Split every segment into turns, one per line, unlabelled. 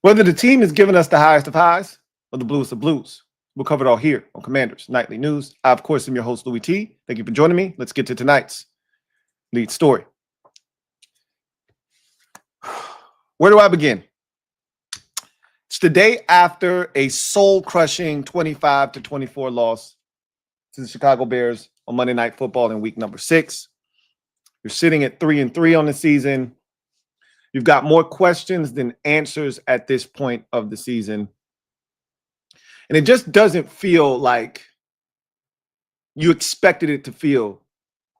Whether the team is giving us the highest of highs or the bluest of blues, we'll cover it all here on Commanders Nightly News. I, of course, am your host, Louie T. Thank you for joining me. Let's get to tonight's lead story. Where do I begin? It's the day after a soul-crushing 25-24 loss to the Chicago Bears on Monday Night Football in week number 6. You're sitting at 3-3 on the season. You've got more questions than answers at this point of the season. And it just doesn't feel like you expected it to feel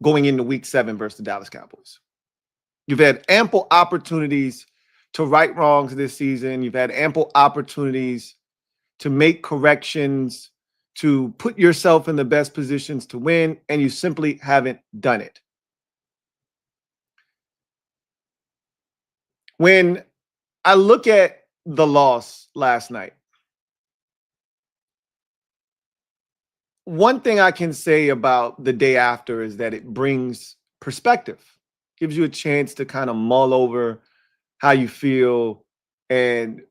going into week 7 versus the Dallas Cowboys. You've had ample opportunities to right wrongs this season. You've had ample opportunities to make corrections, to put yourself in the best positions to win, and you simply haven't done it. When I look at the loss last night, one thing I can say about the day after is that it brings perspective, gives you a chance to kind of mull over how you feel, and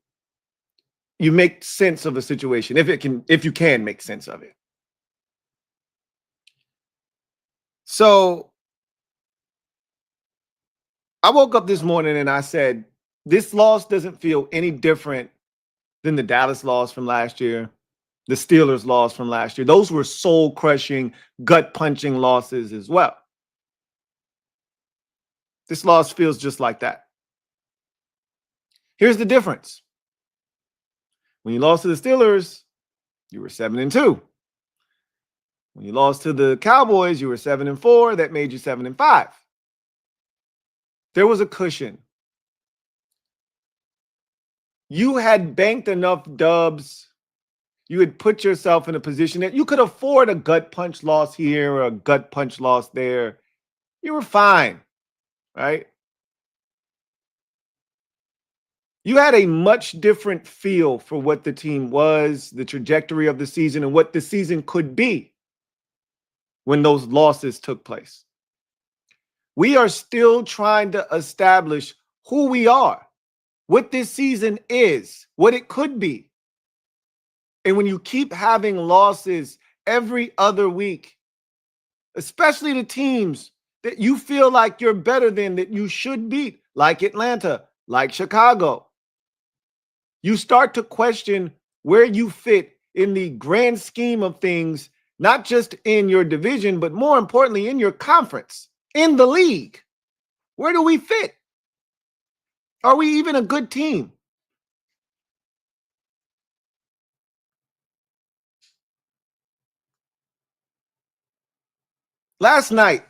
you make sense of a situation if you can make sense of it. So I woke up this morning and I said, this loss doesn't feel any different than the Dallas loss from last year, the Steelers loss from last year. Those were soul-crushing, gut-punching losses as well. This loss feels just like that. Here's the difference. When you lost to the Steelers, you were 7-2. When you lost to the Cowboys, you were 7-4. That made you 7-5. There was a cushion. You had banked enough dubs. You had put yourself in a position that you could afford a gut punch loss here or a gut punch loss there. You were fine, right? You had a much different feel for what the team was, the trajectory of the season, and what the season could be when those losses took place. We are still trying to establish who we are, what this season is, what it could be. And when you keep having losses every other week, especially the teams that you feel like you're better than, that you should beat, like Atlanta, like Chicago, you start to question where you fit in the grand scheme of things, not just in your division, but more importantly, in your conference, in the league. Where do we fit? Are we even a good team? Last night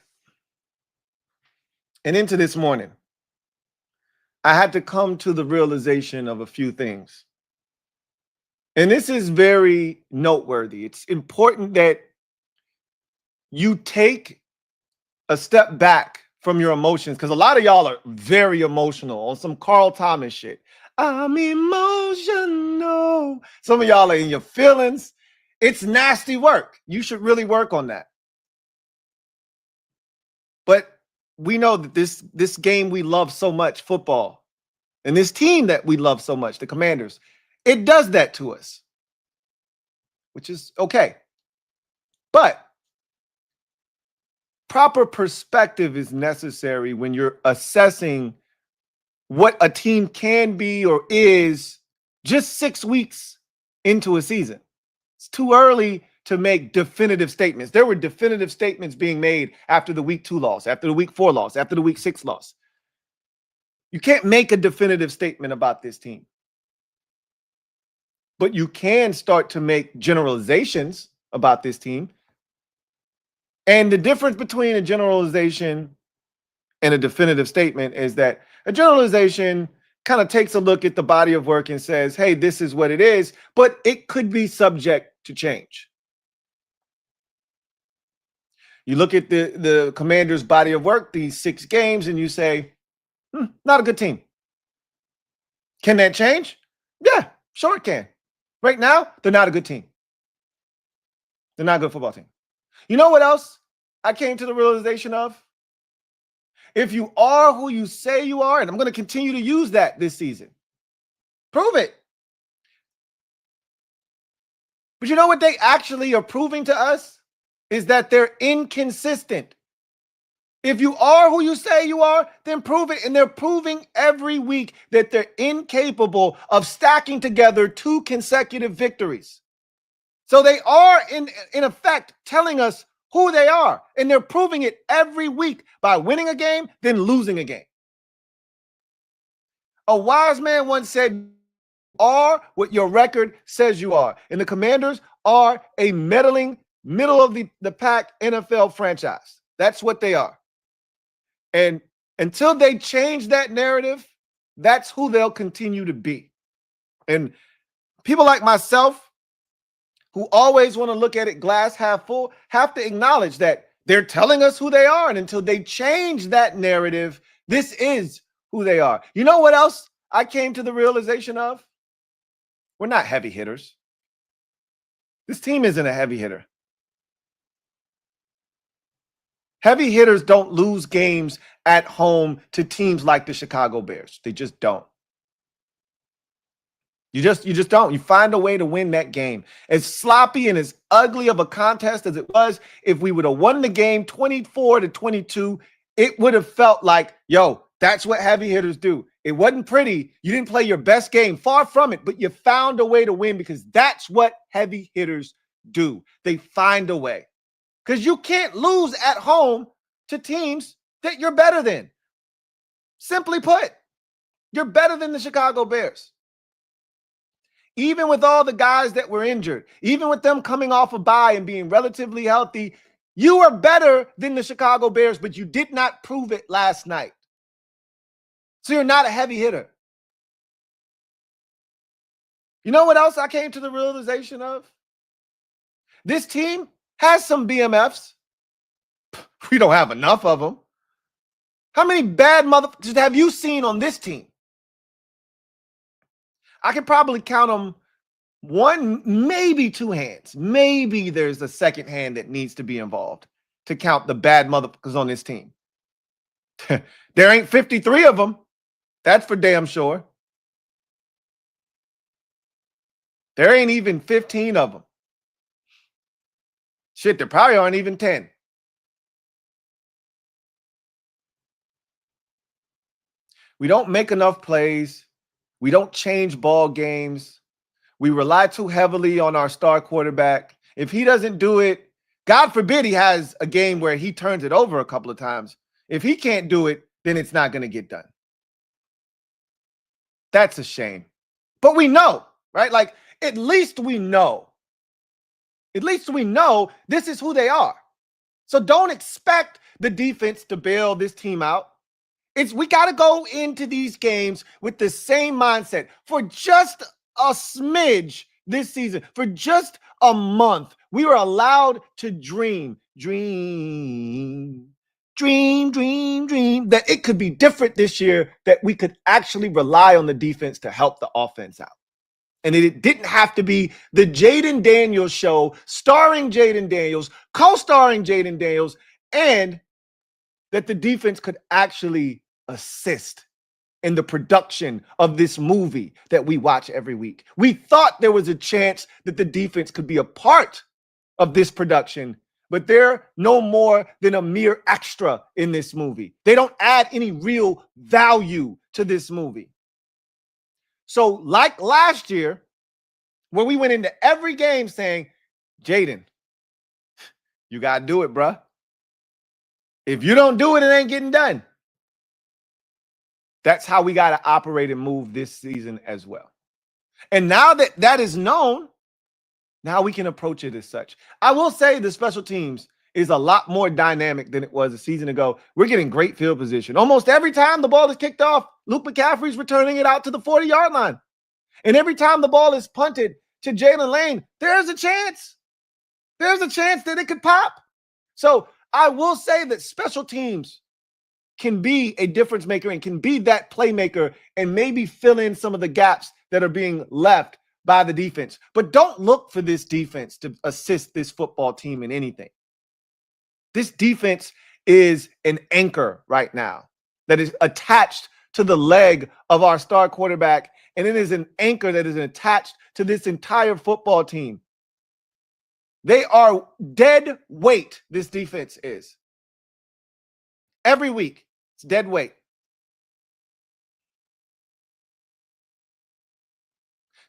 and into this morning, I had to come to the realization of a few things. And this is very noteworthy. It's important that you take a step back from your emotions, because a lot of y'all are very emotional on some Carl Thomas shit. I'm emotional. Some of y'all are in your feelings. It's nasty work. You should really work on that. But we know that this game we love so much, football, and this team that we love so much, the Commanders, it does that to us, which is okay. But proper perspective is necessary when you're assessing what a team can be or is just 6 weeks into a season. It's too early to make definitive statements. There were definitive statements being made after the week 2 loss, after the week 4 loss, after the week 6 loss. You can't make a definitive statement about this team. But you can start to make generalizations about this team. And the difference between a generalization and a definitive statement is that a generalization kind of takes a look at the body of work and says, hey, this is what it is, but it could be subject to change. You look at the Commanders' body of work, these 6 games, and you say, not a good team. Can that change? Yeah, sure it can. Right now, they're not a good team. They're not a good football team. You know what else I came to the realization of? If you are who you say you are, and I'm going to continue to use that this season, Prove it. But you know what they actually are proving to us? Is that they're inconsistent. If you are who you say you are, then prove it. And they're proving every week that they're incapable of stacking together 2 consecutive victories. So they are, in effect, telling us who they are. And they're proving it every week by winning a game, then losing a game. A wise man once said, are what your record says you are. And the Commanders are a meddling, middle of the pack NFL franchise. That's what they are. And until they change that narrative, that's who they'll continue to be. And people like myself, who always want to look at it glass half full, have to acknowledge that they're telling us who they are. And until they change that narrative, this is who they are. You know what else I came to the realization of? We're not heavy hitters. This team isn't a heavy hitter. Heavy hitters don't lose games at home to teams like the Chicago Bears. They just don't. You just don't. You find a way to win that game. As sloppy and as ugly of a contest as it was, if we would have won the game 24-22, it would have felt like, yo, that's what heavy hitters do. It wasn't pretty. You didn't play your best game. Far from it, but you found a way to win because that's what heavy hitters do. They find a way. Because you can't lose at home to teams that you're better than. Simply put, you're better than the Chicago Bears. Even with all the guys that were injured, even with them coming off a bye and being relatively healthy, you are better than the Chicago Bears, but you did not prove it last night. So you're not a heavy hitter. You know what else I came to the realization of? This team has some BMFs. We don't have enough of them. How many bad motherfuckers have you seen on this team? I can probably count them one, maybe 2 hands. Maybe there's a second hand that needs to be involved to count the bad motherfuckers on this team. There ain't 53 of them. That's for damn sure. There ain't even 15 of them. Shit, there probably aren't even 10. We don't make enough plays. We don't change ball games. We rely too heavily on our star quarterback. If he doesn't do it, God forbid he has a game where he turns it over a couple of times. If he can't do it, then it's not going to get done. That's a shame. But we know, right? Like, at least we know. At least we know this is who they are. So don't expect the defense to bail this team out. We got to go into these games with the same mindset. For just a smidge this season, for just a month, we were allowed to dream that it could be different this year, that we could actually rely on the defense to help the offense out. And it didn't have to be the Jaden Daniels show, starring Jaden Daniels, co-starring Jaden Daniels, and that the defense could actually assist in the production of this movie that we watch every week. We thought there was a chance that the defense could be a part of this production, but they're no more than a mere extra in this movie. They don't add any real value to this movie. So like last year, where we went into every game saying, Jaden, you got to do it, bruh. If you don't do it, it ain't getting done. That's how we got to operate and move this season as well. And now that that is known, now we can approach it as such. I will say the special teams is a lot more dynamic than it was a season ago. We're getting great field position. Almost every time the ball is kicked off, Luke McCaffrey's returning it out to the 40-yard line. And every time the ball is punted to Jalen Lane, there's a chance. There's a chance that it could pop. So I will say that special teams can be a difference maker and can be that playmaker and maybe fill in some of the gaps that are being left by the defense. But don't look for this defense to assist this football team in anything. This defense is an anchor right now that is attached to the leg of our star quarterback, and it is an anchor that is attached to this entire football team. They are dead weight, this defense is. Every week, it's dead weight.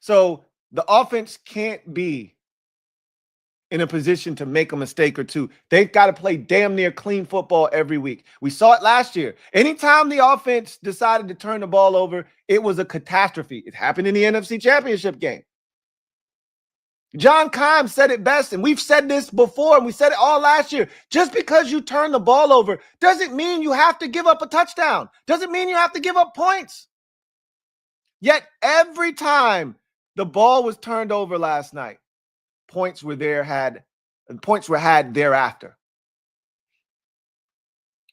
So the offense can't be in a position to make a mistake or two. They've got to play damn near clean football every week. We saw it last year. Anytime the offense decided to turn the ball over, it was a catastrophe. It happened in the NFC Championship game. John Keim said it best, and we've said this before, and we said it all last year. Just because you turn the ball over doesn't mean you have to give up a touchdown. Doesn't mean you have to give up points. Yet every time the ball was turned over last night, points were had thereafter.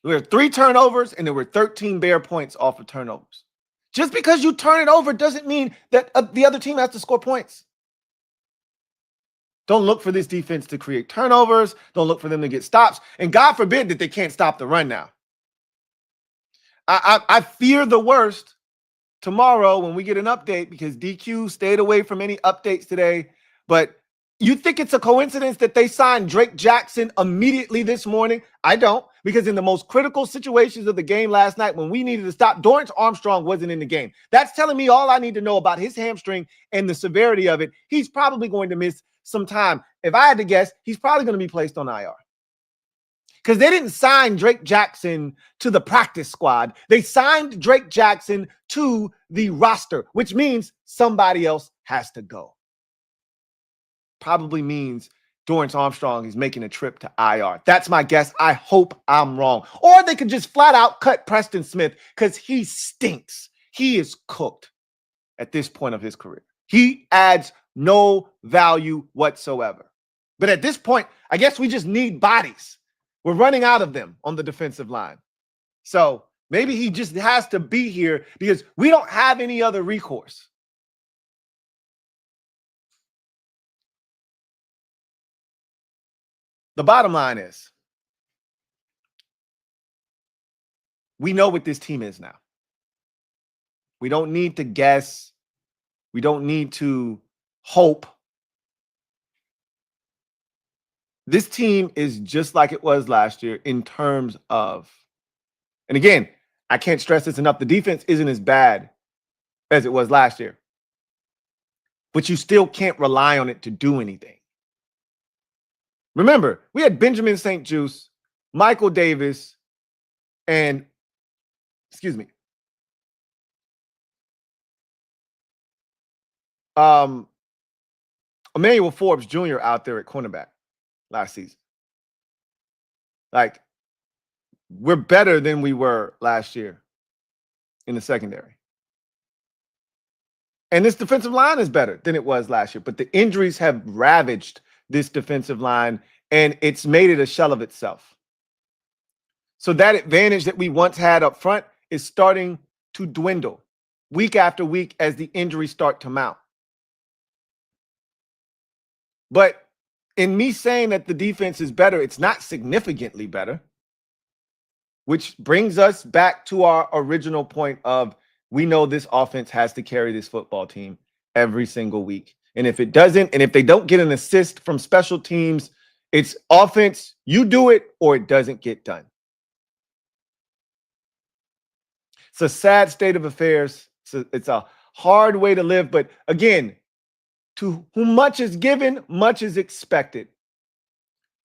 There were 3 turnovers, and there were 13 Bear points off of turnovers. Just because you turn it over doesn't mean that the other team has to score points. Don't look for this defense to create turnovers. Don't look for them to get stops. And God forbid that they can't stop the run now. I fear the worst tomorrow when we get an update, because DQ stayed away from any updates today. But you think it's a coincidence that they signed Drake Jackson immediately this morning? I don't, because in the most critical situations of the game last night, when we needed to stop, Dorrance Armstrong wasn't in the game. That's telling me all I need to know about his hamstring and the severity of it. He's probably going to miss some time. If I had to guess, he's probably going to be placed on IR. Because they didn't sign Drake Jackson to the practice squad. They signed Drake Jackson to the roster, which means somebody else has to go. Probably means Dorrance Armstrong is making a trip to IR. That's my guess. I hope I'm wrong. Or they could just flat out cut Preston Smith, because he stinks. He is cooked at this point of his career. He adds no value whatsoever. But at this point, I guess we just need bodies. We're running out of them on the defensive line. So maybe he just has to be here because we don't have any other recourse. The bottom line is, we know what this team is now. We don't need to guess. We don't need to hope. This team is just like it was last year in terms of, and again, I can't stress this enough, the defense isn't as bad as it was last year. But you still can't rely on it to do anything. Remember, we had Benjamin St-Juste, Michael Davis, and, Emmanuel Forbes Jr. out there at cornerback last season. Like, we're better than we were last year in the secondary. And this defensive line is better than it was last year. But the injuries have ravaged this defensive line, and it's made it a shell of itself. So that advantage that we once had up front is starting to dwindle week after week as the injuries start to mount. But in me saying that the defense is better, it's not significantly better, which brings us back to our original point of, we know this offense has to carry this football team every single week. And if it doesn't, and if they don't get an assist from special teams, it's offense, you do it or it doesn't get done. It's a sad state of affairs. It's a hard way to live. But again, to whom much is given, much is expected.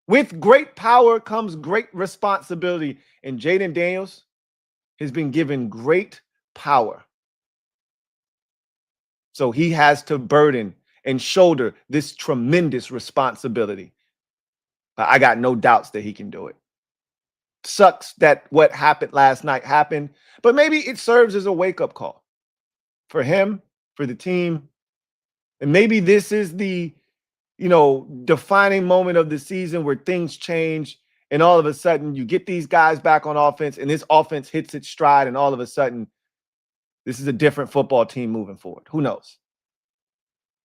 With great power comes great responsibility. And Jaden Daniels has been given great power. So he has to burden and shoulder this tremendous responsibility. I got no doubts that he can do it. Sucks that what happened last night happened, but maybe it serves as a wake-up call for him, for the team. And maybe this is the, defining moment of the season where things change, and all of a sudden you get these guys back on offense, and this offense hits its stride, and all of a sudden this is a different football team moving forward. Who knows?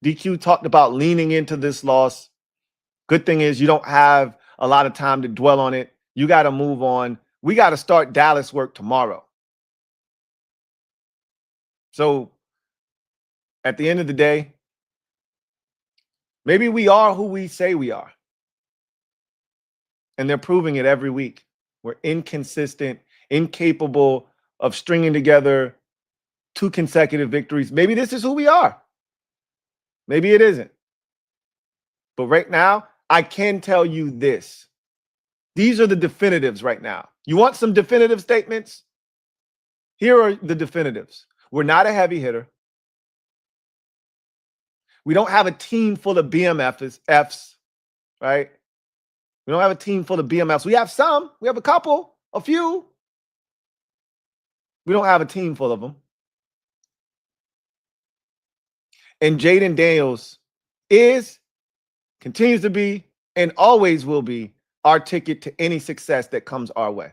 DQ talked about leaning into this loss. Good thing is you don't have a lot of time to dwell on it. You got to move on. We got to start Dallas work tomorrow. So at the end of the day, maybe we are who we say we are. And they're proving it every week. We're inconsistent, incapable of stringing together 2 consecutive victories. Maybe this is who we are. Maybe it isn't. But right now, I can tell you this. These are the definitives right now. You want some definitive statements? Here are the definitives. We're not a heavy hitter. We don't have a team full of BMFs, right? We don't have a team full of BMFs. We have some. We have a couple, a few. We don't have a team full of them. And Jaden Daniels continues to be, and always will be our ticket to any success that comes our way.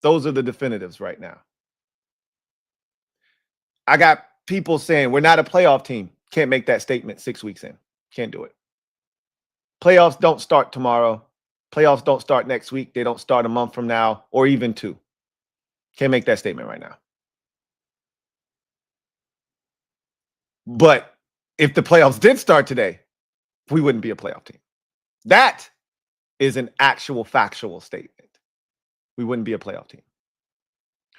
Those are the definitives right now. I got people saying we're not a playoff team. Can't make that statement 6 weeks in. Can't do it. Playoffs don't start tomorrow. Playoffs don't start next week. They don't start a month from now or even 2. Can't make that statement right now. But if the playoffs did start today, we wouldn't be a playoff team. That is an actual factual statement. We wouldn't be a playoff team.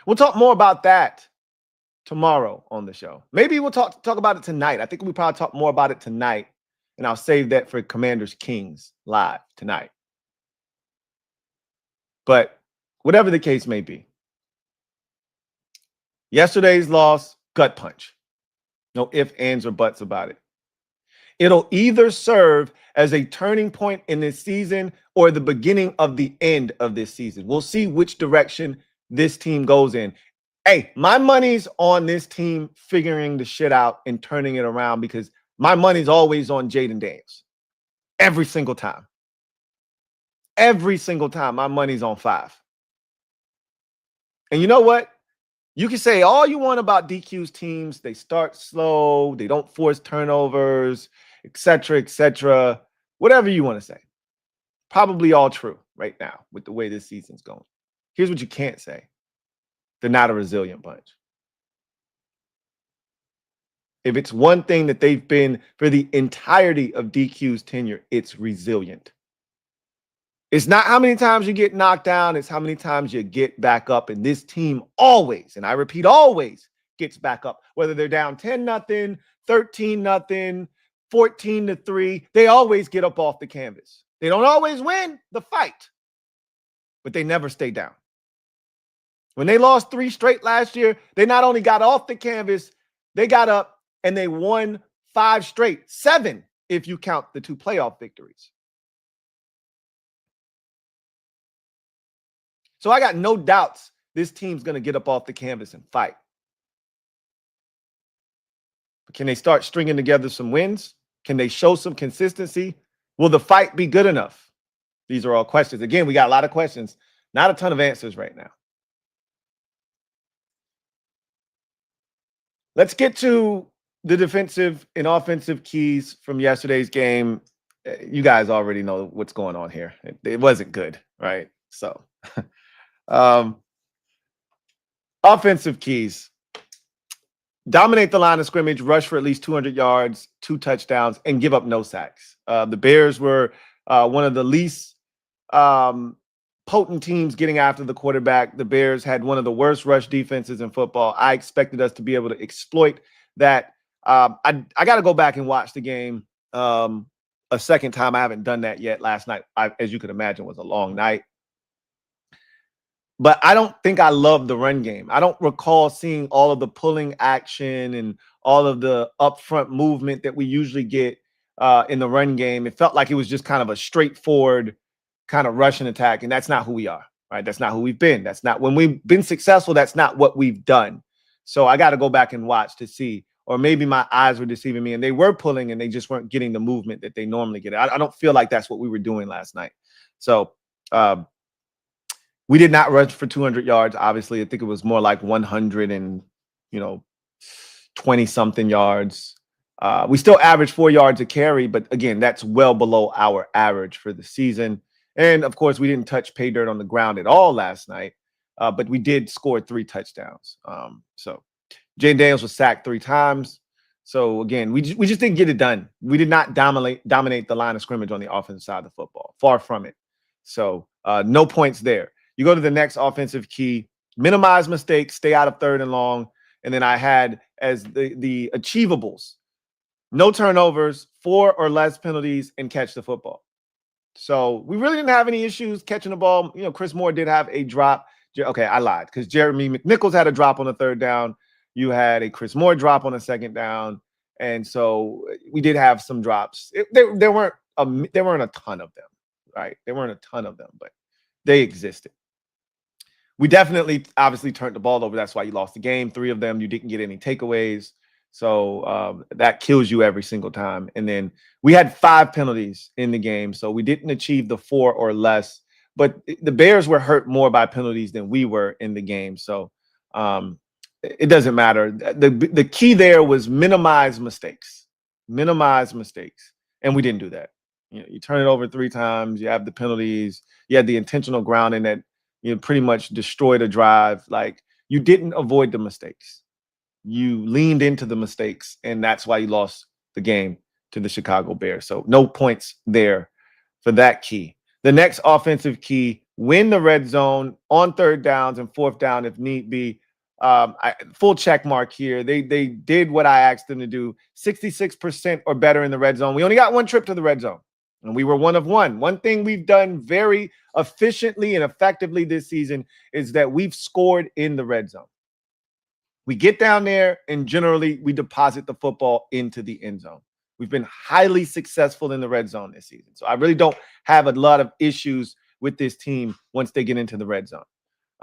We'll talk more about that tomorrow on the show. Maybe we'll talk about it tonight. I think we'll probably talk more about it tonight, and I'll save that for Commanders Kings live tonight. But whatever the case may be, yesterday's loss, gut punch. No ifs, ands, or buts about it. It'll either serve as a turning point in this season or the beginning of the end of this season. We'll see which direction this team goes in. Hey, my money's on this team figuring the shit out and turning it around, because my money's always on Jaden Daniels. Every single time. Every single time my money's on 5. And you know what? You can say all you want about DQ's teams. They start slow. They don't force turnovers, etc., whatever you want to say. Probably all true right now with the way this season's going. Here's what you can't say. They're not a resilient bunch. If it's one thing that they've been for the entirety of DQ's tenure, it's resilient. It's not how many times you get knocked down, it's how many times you get back up. And this team always, and I repeat, always gets back up. Whether they're down 10-0, 13-0, 14-3, they always get up off the canvas. They don't always win the fight, but they never stay down. When they lost 3 straight last year, they not only got off the canvas, they got up and they won 5 straight, 7 if you count the 2 playoff victories. So I got no doubts this team's going to get up off the canvas and fight. But can they start stringing together some wins? Can they show some consistency? Will the fight be good enough? These are all questions. Again, we got a lot of questions, not a ton of answers right now. Let's get to the defensive and offensive keys from yesterday's game. You guys already know what's going on here. It wasn't good, right? So offensive keys: dominate the line of scrimmage, rush for at least 200 yards, 2 touchdowns, and give up no sacks. The Bears were one of the least potent teams getting after the quarterback. The Bears had one of the worst rush defenses in football. I expected us to be able to exploit that. I got to go back and watch the game a second time. I haven't done that yet. Last night, as you could imagine, was a long night. But I don't think I love the run game. I don't recall seeing all of the pulling action and all of the upfront movement that we usually get in the run game. It felt like it was just kind of a straightforward kind of rushing attack, and that's not who we are, right? That's not who we've been. That's not, when we've been successful, that's not what we've done. So I got to go back and watch to see, or maybe my eyes were deceiving me and they were pulling and they just weren't getting the movement that they normally get. I don't feel like that's what we were doing last night. So we did not rush for 200 yards. Obviously, I think it was more like 120 something yards. We still averaged 4 yards a carry, but again, that's well below our average for the season. And of course, we didn't touch pay dirt on the ground at all last night. but we did score 3 touchdowns. So Jaden Daniels was sacked 3 times. So again, we just didn't get it done. We did not dominate the line of scrimmage on the offensive side of the football. Far from it. So no points there. You go to the next offensive key, minimize mistakes, stay out of 3rd and long. And then I had as the achievables, no turnovers, 4 or less penalties, and catch the football. So we really didn't have any issues catching the ball. You know, Chris Moore did have a drop. Okay, I lied because Jeremy McNichols had a drop on the 3rd down. You had a Chris Moore drop on the 2nd down. And so we did have some drops. There weren't a ton of them, right? There weren't a ton of them, but they existed. We definitely, obviously, turned the ball over. That's why you lost the game. 3 of them, you didn't get any takeaways. So that kills you every single time. And then we had 5 penalties in the game. So we didn't achieve the 4 or less. But the Bears were hurt more by penalties than we were in the game. So it doesn't matter. The key there was minimize mistakes. Minimize mistakes. And we didn't do that. You know, you turn it over 3 times. You have the penalties. You had the intentional grounding that pretty much destroyed a drive. Like, you didn't avoid the mistakes. You leaned into the mistakes, and that's why you lost the game to the Chicago Bears. So no points there for that key. The next offensive key, win the red zone on 3rd downs and 4th down if need be. Full check mark here. They did what I asked them to do. 66% or better in the red zone. We only got 1 trip to the red zone, and we were 1 of 1. One thing we've done very efficiently and effectively this season is that we've scored in the red zone. We get down there, and generally we deposit the football into the end zone. We've been highly successful in the red zone this season. So I really don't have a lot of issues with this team once they get into the red zone.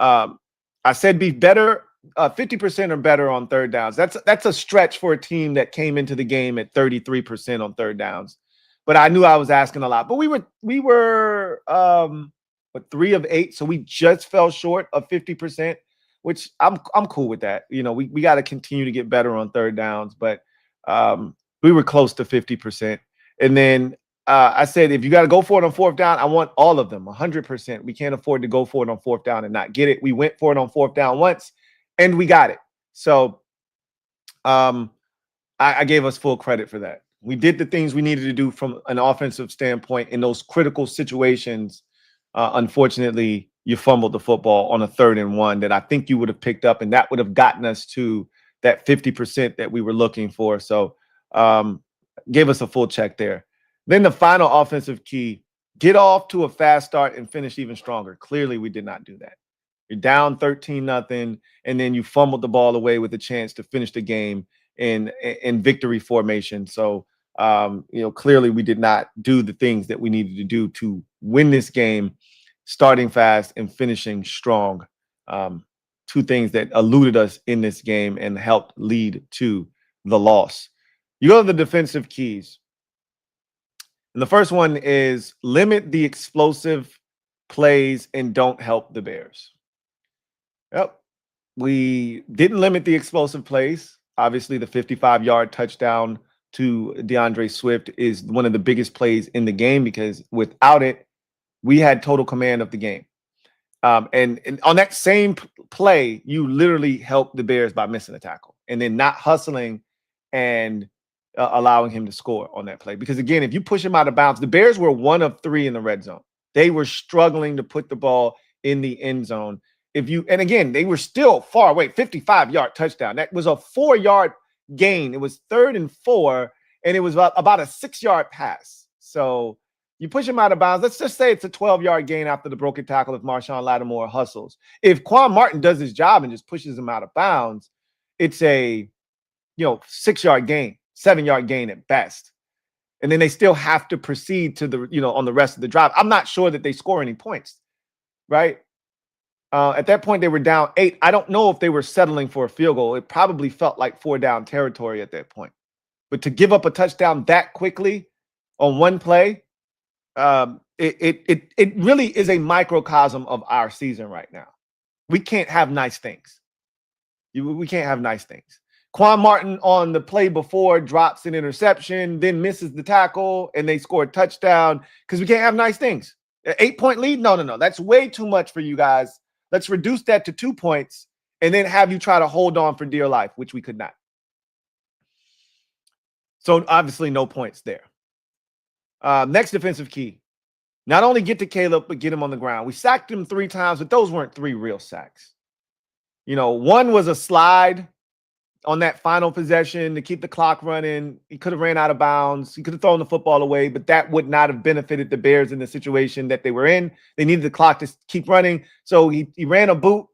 I said be better, 50% or better on 3rd downs. That's a stretch for a team that came into the game at 33% on 3rd downs. But I knew I was asking a lot. But we were 3 of 8, so we just fell short of 50%. Which I'm cool with that. You know, we got to continue to get better on 3rd downs, but we were close to 50%. And then I said, if you got to go for it on 4th down, I want all of them, 100%. We can't afford to go for it on 4th down and not get it. We went for it on 4th down once, and we got it. So I gave us full credit for that. We did the things we needed to do from an offensive standpoint in those critical situations. Unfortunately, you fumbled the football on a 3rd and 1 that I think you would have picked up, and that would have gotten us to that 50% that we were looking for. So gave us a full check there. Then the final offensive key, get off to a fast start and finish even stronger. Clearly, we did not do that. You're down 13-0, and then you fumbled the ball away with a chance to finish the game in victory formation. So clearly we did not do the things that we needed to do to win this game, starting fast and finishing strong. 2 things that eluded us in this game and helped lead to the loss. You go to the defensive keys. And the first one is limit the explosive plays and don't help the Bears. Yep. We didn't limit the explosive plays. Obviously, the 55-yard touchdown to DeAndre Swift is one of the biggest plays in the game because without it, we had total command of the game. And on that same play, you literally helped the Bears by missing a tackle and then not hustling and allowing him to score on that play. Because, again, if you push him out of bounds, the Bears were 1 of 3 in the red zone. They were struggling to put the ball in the end zone. And again, they were still far away, 55-yard touchdown. That was a 4-yard gain. It was 3rd and 4, and it was about a 6-yard pass. So you push him out of bounds. Let's just say it's a 12-yard gain after the broken tackle if Marshawn Lattimore hustles. If Quan Martin does his job and just pushes him out of bounds, it's a 6-yard gain, 7-yard gain at best. And then they still have to proceed to on the rest of the drive. I'm not sure that they score any points, right? At that point, they were down 8. I don't know if they were settling for a field goal. It probably felt like 4-down territory at that point. But to give up a touchdown that quickly on one play, it really is a microcosm of our season right now. We can't have nice things. We can't have nice things. Quan Martin on the play before drops an interception, then misses the tackle, and they score a touchdown because we can't have nice things. An 8-point lead? No. That's way too much for you guys Let's reduce that to 2 points and then have you try to hold on for dear life, which we could not. So obviously no points there. Next defensive key. Not only get to Caleb, but get him on the ground. We sacked him 3 times, but those weren't 3 real sacks. One was a slide on that final possession to keep the clock running. He could have ran out of bounds. He could have thrown the football away, but that would not have benefited the Bears in the situation that they were in. They needed the clock to keep running. So he ran a boot.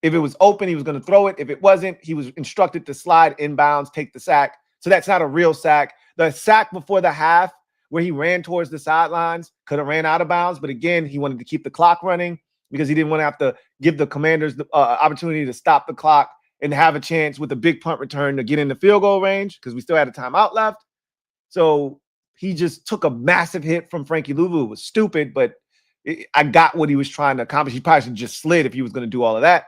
If it was open, he was going to throw it. If it wasn't, he was instructed to slide inbounds, take the sack. So that's not a real sack. The sack before the half where he ran towards the sidelines could have ran out of bounds. But again, he wanted to keep the clock running because he didn't want to have to give the Commanders the opportunity to stop the clock and have a chance with a big punt return to get in the field goal range because we still had a timeout left. So he just took a massive hit from Frankie Louie. It was stupid, but I got what he was trying to accomplish. He probably should just slid if he was going to do all of that.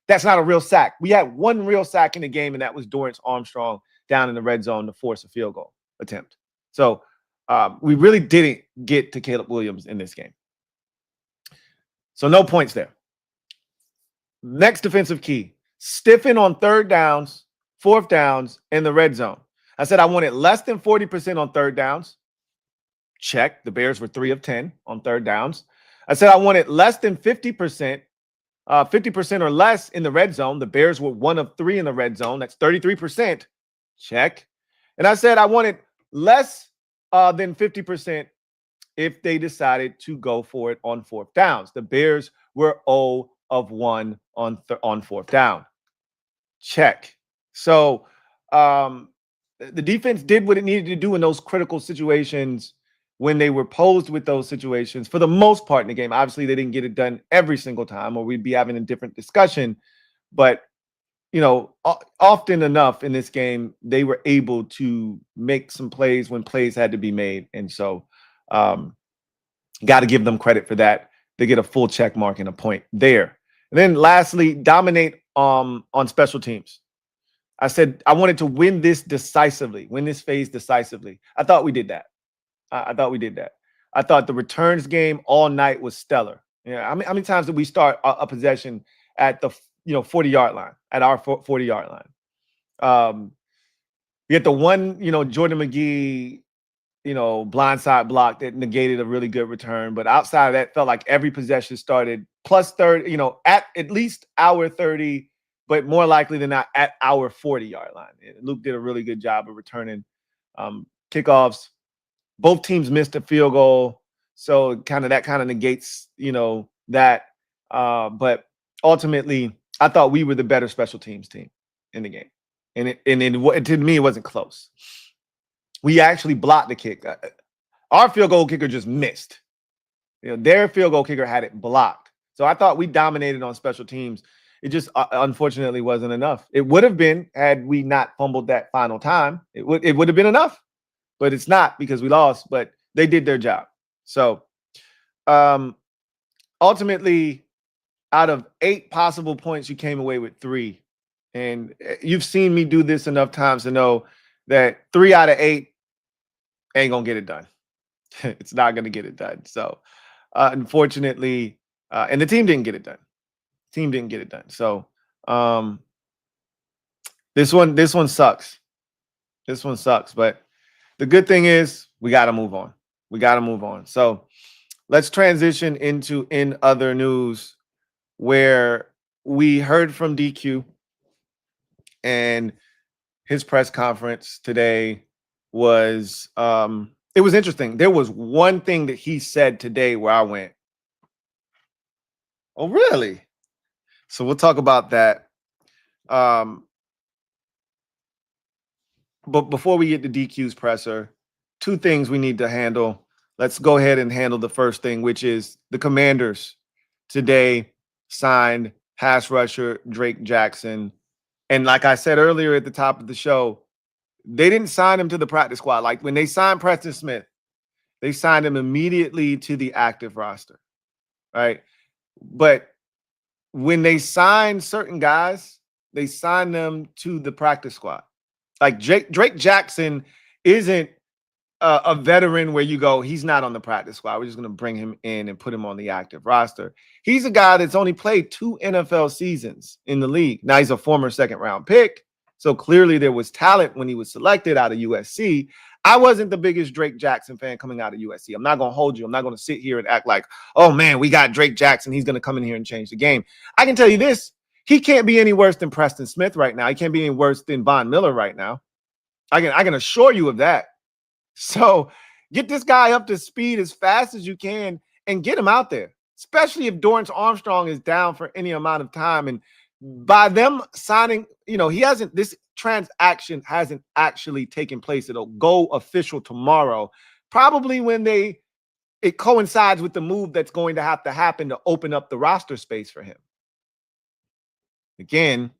That's not a real sack. We had 1 real sack in the game, and that was Dorrance Armstrong down in the red zone to force a field goal attempt. So we really didn't get to Caleb Williams in this game. So no points there. Next defensive key. Stiffen on 3rd downs, 4th downs, in the red zone. I said I wanted less than 40% on 3rd downs. Check. The Bears were 3 of 10 on 3rd downs. I said I wanted less than 50%, 50% or less in the red zone. The Bears were 1 of 3 in the red zone. That's 33%. Check. And I said I wanted less than 50% if they decided to go for it on 4th downs. The Bears were 0 of 1 on 4th down. Check. So the defense did what it needed to do in those critical situations when they were posed with those situations for the most part in the game. Obviously, they didn't get it done every single time, or we'd be having a different discussion. But, often enough in this game, they were able to make some plays when plays had to be made. And so got to give them credit for that. They get a full check mark and a point there. And then lastly, dominate on special teams. I said I wanted to win this decisively, win this phase decisively. I thought we did that. I thought we did that. I thought the returns game all night was stellar. How many times did we start a possession at the 40-yard line, at our 40-yard line? We had the one, Jordan McGee, blindside block that negated a really good return. But outside of that, felt like every possession started plus 30, at least our 30, but more likely than not at our 40-yard line. Luke did a really good job of returning kickoffs. Both teams missed a field goal. So that kind of negates, that. But ultimately, I thought we were the better special teams team in the game. And to me, it wasn't close. We actually blocked the kick. Our field goal kicker just missed. Their field goal kicker had it blocked. So I thought we dominated on special teams. It just unfortunately wasn't enough. It would have been had we not fumbled that final time. It would have been enough, but it's not because we lost. But they did their job. So ultimately, out of 8 possible points, you came away with 3. And you've seen me do this enough times to know that 3 out of 8 ain't gonna get it done. It's not gonna get it done. So unfortunately, and the team didn't get it done. Team didn't get it done. So this one sucks. This one sucks. But the good thing is we got to move on. We got to move on. So let's transition into in other news, where we heard from DQ, and his press conference today was it was interesting. There was one thing that he said today where I went, oh, really? So we'll talk about that. But before we get to DQ's presser, 2 things we need to handle. Let's go ahead and handle the first thing, which is the Commanders today signed pass rusher Drake Jackson. And like I said earlier at the top of the show, they didn't sign him to the practice squad. Like when they signed Preston Smith, they signed him immediately to the active roster, right? But when they sign certain guys, they sign them to the practice squad. Like Drake Jackson isn't a veteran where you go, he's not on the practice squad. We're just going to bring him in and put him on the active roster. He's a guy that's only played 2 NFL seasons in the league. Now, he's a former second-round pick, so clearly there was talent when he was selected out of USC. I wasn't the biggest Drake Jackson fan coming out of USC. I'm not going to hold you. I'm not going to sit here and act like, oh, man, we got Drake Jackson. He's going to come in here and change the game. I can tell you this. He can't be any worse than Preston Smith right now. He can't be any worse than Von Miller right now. I can assure you of that. So get this guy up to speed as fast as you can and get him out there, especially if Dorrance Armstrong is down for any amount of time. And by them signing, this transaction hasn't actually taken place. It'll go official tomorrow, probably when it coincides with the move that's going to have to happen to open up the roster space for him. Again,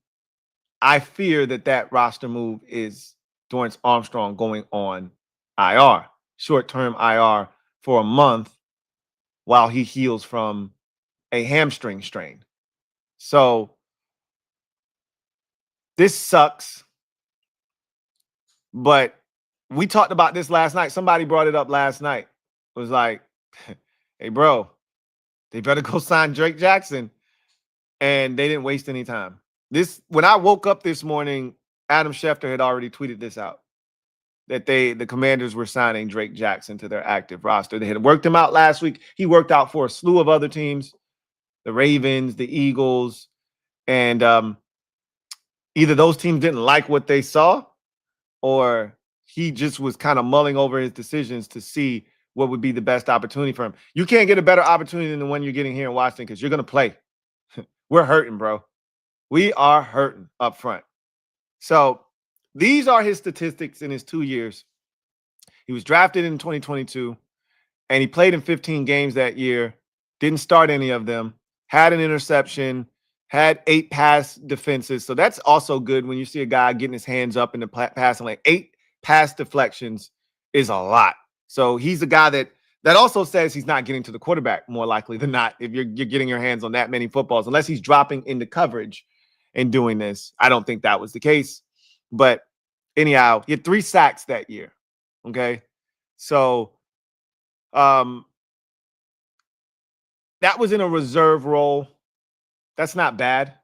I fear that roster move is Dorrance Armstrong going on IR, short-term IR for a month while he heals from a hamstring strain. So this sucks. But we talked about this last night. Somebody brought it up last night. It was like, hey, bro, they better go sign Drake Jackson. And they didn't waste any time. When I woke up this morning, Adam Schefter had already tweeted this out, that the Commanders were signing Drake Jackson to their active roster. They had worked him out last week. He worked out for a slew of other teams, the Ravens, the Eagles, and either those teams didn't like what they saw, or he just was kind of mulling over his decisions to see what would be the best opportunity for him. You can't get a better opportunity than the one you're getting here in Washington because you're going to play. We're hurting, bro. We are hurting up front. So these are his statistics in his 2 years. He was drafted in 2022, and he played in 15 games that year, didn't start any of them, had an interception, had 8 pass defenses. So that's also good when you see a guy getting his hands up in the passing lane. 8 pass deflections is a lot. So he's a guy that also says he's not getting to the quarterback more likely than not if you're getting your hands on that many footballs, unless he's dropping into coverage and doing this. I don't think that was the case. But anyhow, he had 3 sacks that year. Okay. So that was in a reserve role. That's not bad.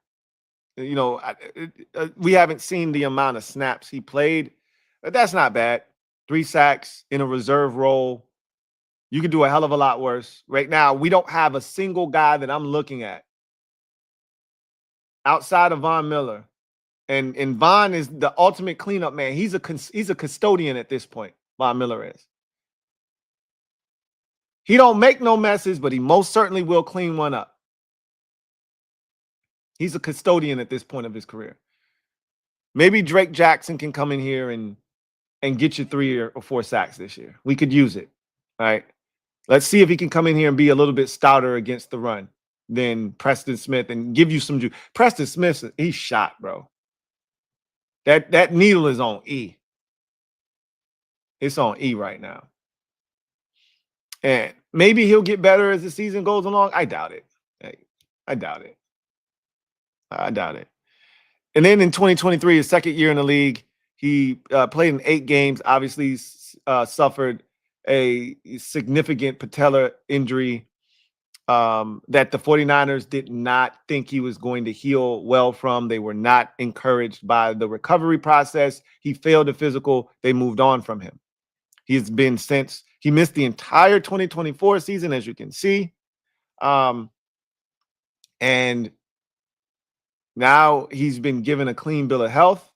We haven't seen the amount of snaps he played, but that's not bad. 3 sacks in a reserve role. You can do a hell of a lot worse. Right now, we don't have a single guy that I'm looking at outside of Von Miller. And Von is the ultimate cleanup man. He's a custodian at this point, Von Miller is. He don't make no messes, but he most certainly will clean one up. He's a custodian at this point of his career. Maybe Drake Jackson can come in here and get you 3 or 4 sacks this year. We could use it. All right. Let's see if he can come in here and be a little bit stouter against the run than Preston Smith and give you some juice. Preston Smith, he's shot, bro. That needle is on E. It's on E right now. And maybe he'll get better as the season goes along. I doubt it. I doubt it. I doubt it. And then in 2023, his second year in the league, he played in 8 games, obviously suffered a significant patellar injury that the 49ers did not think he was going to heal well from. They were not encouraged by the recovery process. He failed the physical. They moved on from him. He's been since he missed the entire 2024 season, as you can see. And now he's been given a clean bill of health.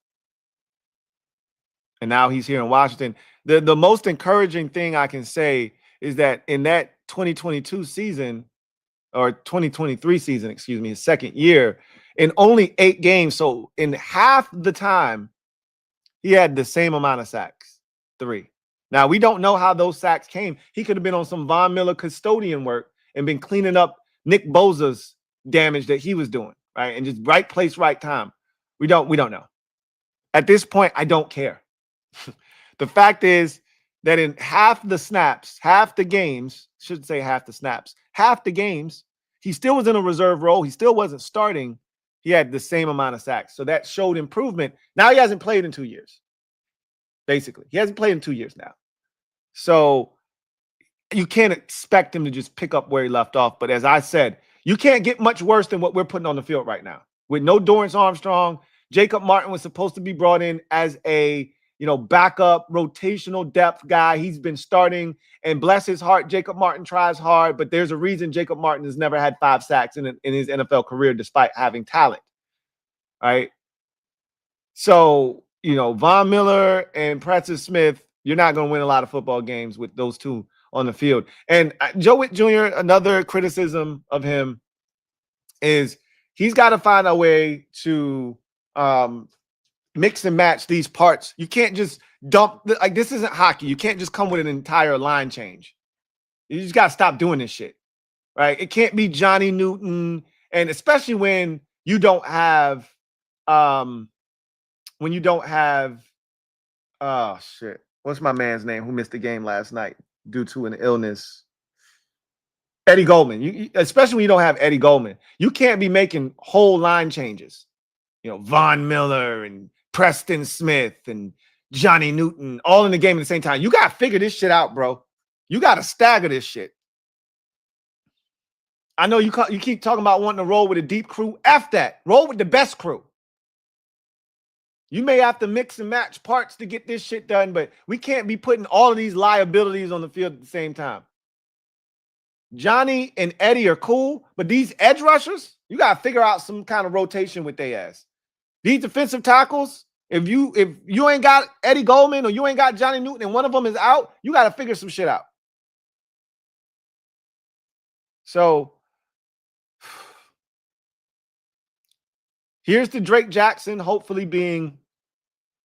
And now he's here in Washington. The most encouraging thing I can say is that in that 2022 season, or 2023 season, excuse me, his second year, in only 8 games, so in half the time, he had the same amount of sacks, 3. Now, we don't know how those sacks came. He could have been on some Von Miller custodian work and been cleaning up Nick Bosa's damage that he was doing, right? And just right place, right time. We don't know. At this point, I don't care. The fact is that in half the snaps, half the games, shouldn't say half the snaps, half the games, he still was in a reserve role. He still wasn't starting. He had the same amount of sacks. So that showed improvement. Now he hasn't played in 2 years. Basically, he hasn't played in 2 years now. So you can't expect him to just pick up where he left off. But as I said, you can't get much worse than what we're putting on the field right now. With no Dorrance Armstrong, Jacob Martin was supposed to be brought in as a backup rotational depth guy. He's been starting, and bless his heart, Jacob Martin tries hard, but there's a reason Jacob Martin has never had 5 sacks in his NFL career despite having talent. All right. So, Von Miller and Preston Smith, you're not going to win a lot of football games with those two on the field. And Joe Witt Jr., another criticism of him is he's got to find a way to mix and match these parts. You can't just dump, like, this isn't hockey. You can't just come with an entire line change. You just got to stop doing this shit, right? It can't be Johnny Newton, and especially when you don't have oh shit, what's my man's name who missed the game last night due to an illness? Eddie Goldman. Especially when you don't have Eddie Goldman, you can't be making whole line changes. Von Miller and Preston Smith and Johnny Newton all in the game at the same time. You got to figure this shit out, bro. You got to stagger this shit. I know you keep talking about wanting to roll with a deep crew. F that. Roll with the best crew. You may have to mix and match parts to get this shit done, but we can't be putting all of these liabilities on the field at the same time. Johnny and Eddie are cool, but these edge rushers, you got to figure out some kind of rotation with their ass. These defensive tackles, if you ain't got Eddie Goldman or you ain't got Johnny Newton and one of them is out, you got to figure some shit out. So here's to Drake Jackson hopefully being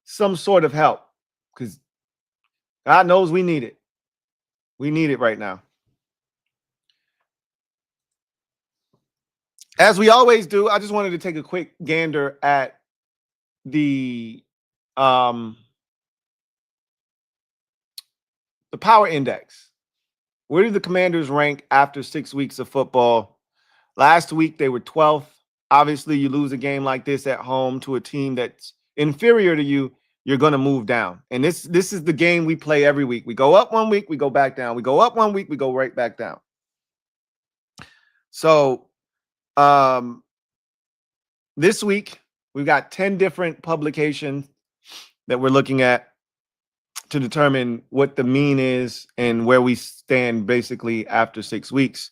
some sort of help, because God knows we need it. We need it right now. As we always do, I just wanted to take a quick gander at the power index. Where do the Commanders rank after 6 weeks of football? Last week, they were 12th. Obviously, you lose a game like this at home to a team that's inferior to you, you're going to move down. And this is the game we play every week. We go up 1 week, we go back down. We go up 1 week, we go right back down. So this week, we've got 10 different publications that we're looking at to determine what the mean is and where we stand basically after 6 weeks.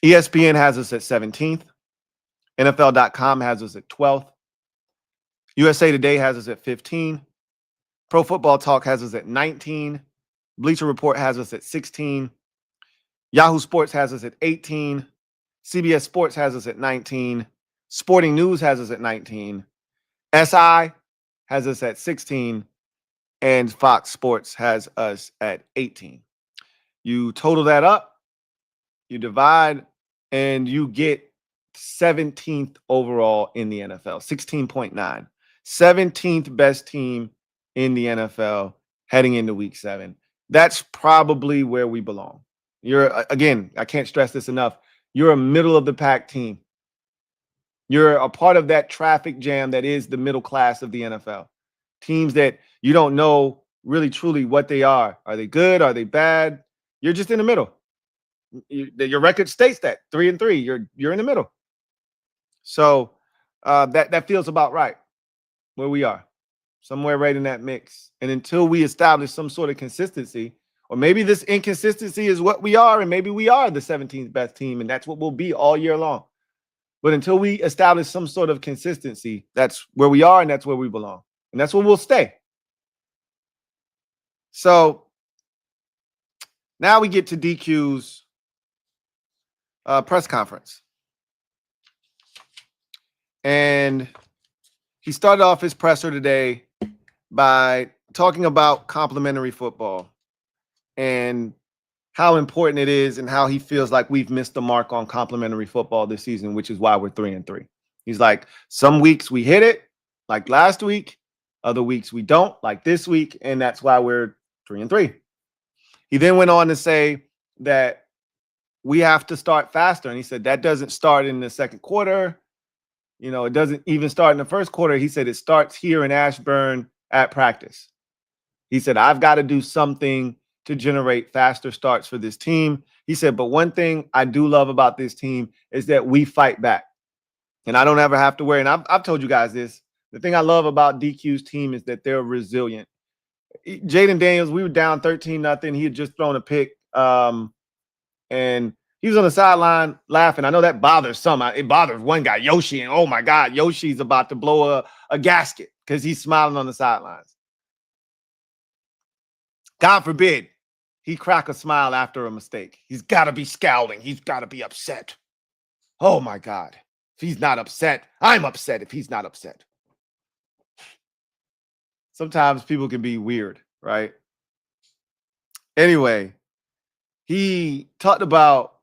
ESPN has us at 17th. NFL.com has us at 12th. USA Today has us at 15. Pro Football Talk has us at 19. Bleacher Report has us at 16. Yahoo Sports has us at 18. CBS Sports has us at 19. Sporting News has us at 19. SI has us at 16. And Fox Sports has us at 18. You total that up, you divide, and you get 17th overall in the NFL, 16.9. 17th best team in the NFL heading into week 7. That's probably where we belong. Again, I can't stress this enough. You're a middle of the pack team. You're a part of that traffic jam that is the middle class of the NFL. Teams that you don't know really truly what they are. Are they good? Are they bad? You're just in the middle. Your record states that 3-3. You're in the middle. So that feels about right where we are, somewhere right in that mix. And until we establish some sort of consistency, or maybe this inconsistency is what we are, and maybe we are the 17th best team, and that's what we'll be all year long. But until we establish some sort of consistency, that's where we are, and that's where we belong, and that's where we'll stay. So now we get to DQ's press conference. And he started off his presser today by talking about complimentary football and how important it is and how he feels like we've missed the mark on complimentary football this season, which is why we're 3-3. He's like, some weeks we hit it, like last week. Other weeks we don't, like this week, and that's why we're 3-3. He then went on to say that we have to start faster, and he said that doesn't start in the second quarter. It doesn't even start in the first quarter. He said it starts here in Ashburn at practice. He said, I've got to do something to generate faster starts for this team. He said, but one thing I do love about this team is that we fight back. And I don't ever have to worry. And I've told you guys this. The thing I love about DQ's team is that they're resilient. Jaden Daniels, we were down 13-0. He had just thrown a pick. And he was on the sideline laughing. I know that bothers some. It bothers one guy, Yoshi. And oh my God, Yoshi's about to blow a gasket because he's smiling on the sidelines. God forbid he crack a smile after a mistake. He's got to be scowling. He's got to be upset. Oh my God. If he's not upset, I'm upset if he's not upset. Sometimes people can be weird, right? Anyway, he talked about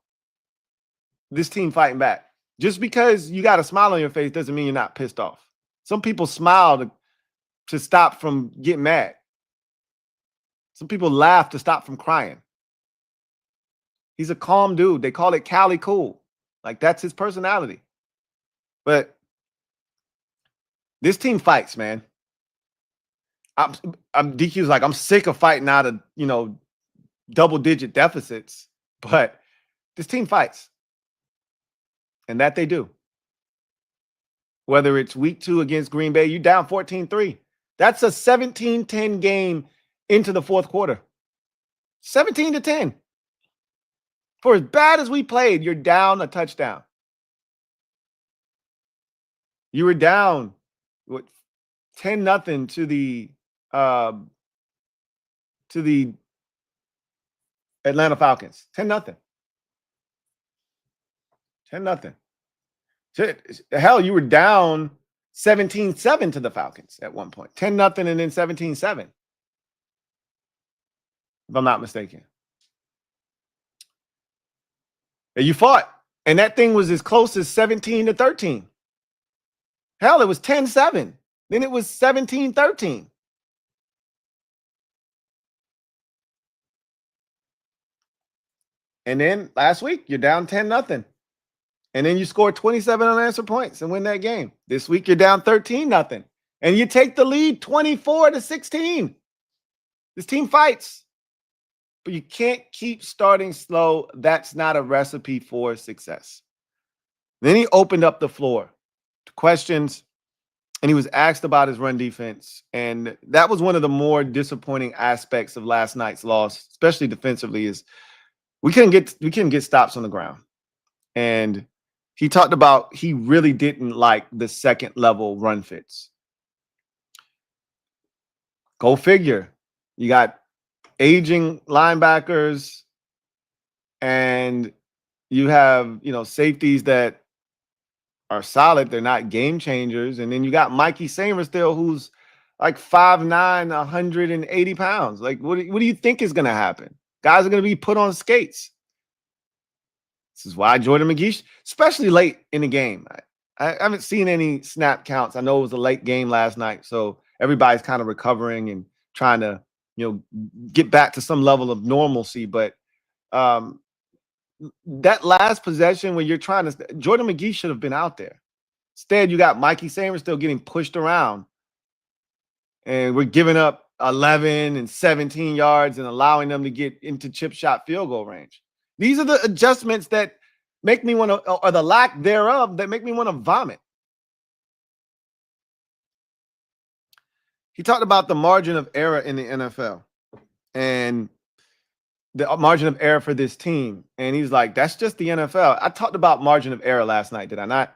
this team fighting back. Just because you got a smile on your face doesn't mean you're not pissed off. Some people smile to stop from getting mad. Some people laugh to stop from crying. He's a calm dude. They call it Cali Cool. Like, that's his personality. But this team fights, man. DQ's like, I'm sick of fighting out of, double-digit deficits. But this team fights. And that they do. Whether it's week 2 against Green Bay, you down 14-3. That's a 17-10 game into the fourth quarter. 17-10. For as bad as we played, you're down a touchdown. You were down 10-0 to the Atlanta Falcons. 10-0. 10-0. Hell, you were down 17-7 to the Falcons at one point. 10-0 and then 17-7. If I'm not mistaken. And you fought. And that thing was as close as 17-13. Hell, it was 10-7. Then it was 17-13. And then last week, you're down 10-0. And then you score 27 unanswered points and win that game. This week, you're down 13-0. And you take the lead 24-16. This team fights. But you can't keep starting slow. That's not a recipe for success. Then he opened up the floor to questions, and he was asked about his run defense. And that was one of the more disappointing aspects of last night's loss, especially defensively, is we couldn't get stops on the ground. And he talked about he really didn't like the second level run fits. Go figure. You got aging linebackers, and you have, safeties that are solid. They're not game changers. And then you got Mikey Sainristil, who's like 5'9", 180 pounds. Like, what do you think is going to happen? Guys are going to be put on skates. This is why Jordan McGee, especially late in the game. I haven't seen any snap counts. I know it was a late game last night, so everybody's kind of recovering and trying to, get back to some level of normalcy. But that last possession when you're trying to, Jordan McGee should have been out there. Instead, you got Mikey Sainristil still getting pushed around, and we're giving up 11 and 17 yards and allowing them to get into chip shot field goal range. These are the adjustments that make me want to, or the lack thereof, that make me want to vomit. He talked about the margin of error in the NFL and the margin of error for this team. And he's like, that's just the NFL. I talked about margin of error last night, did I not?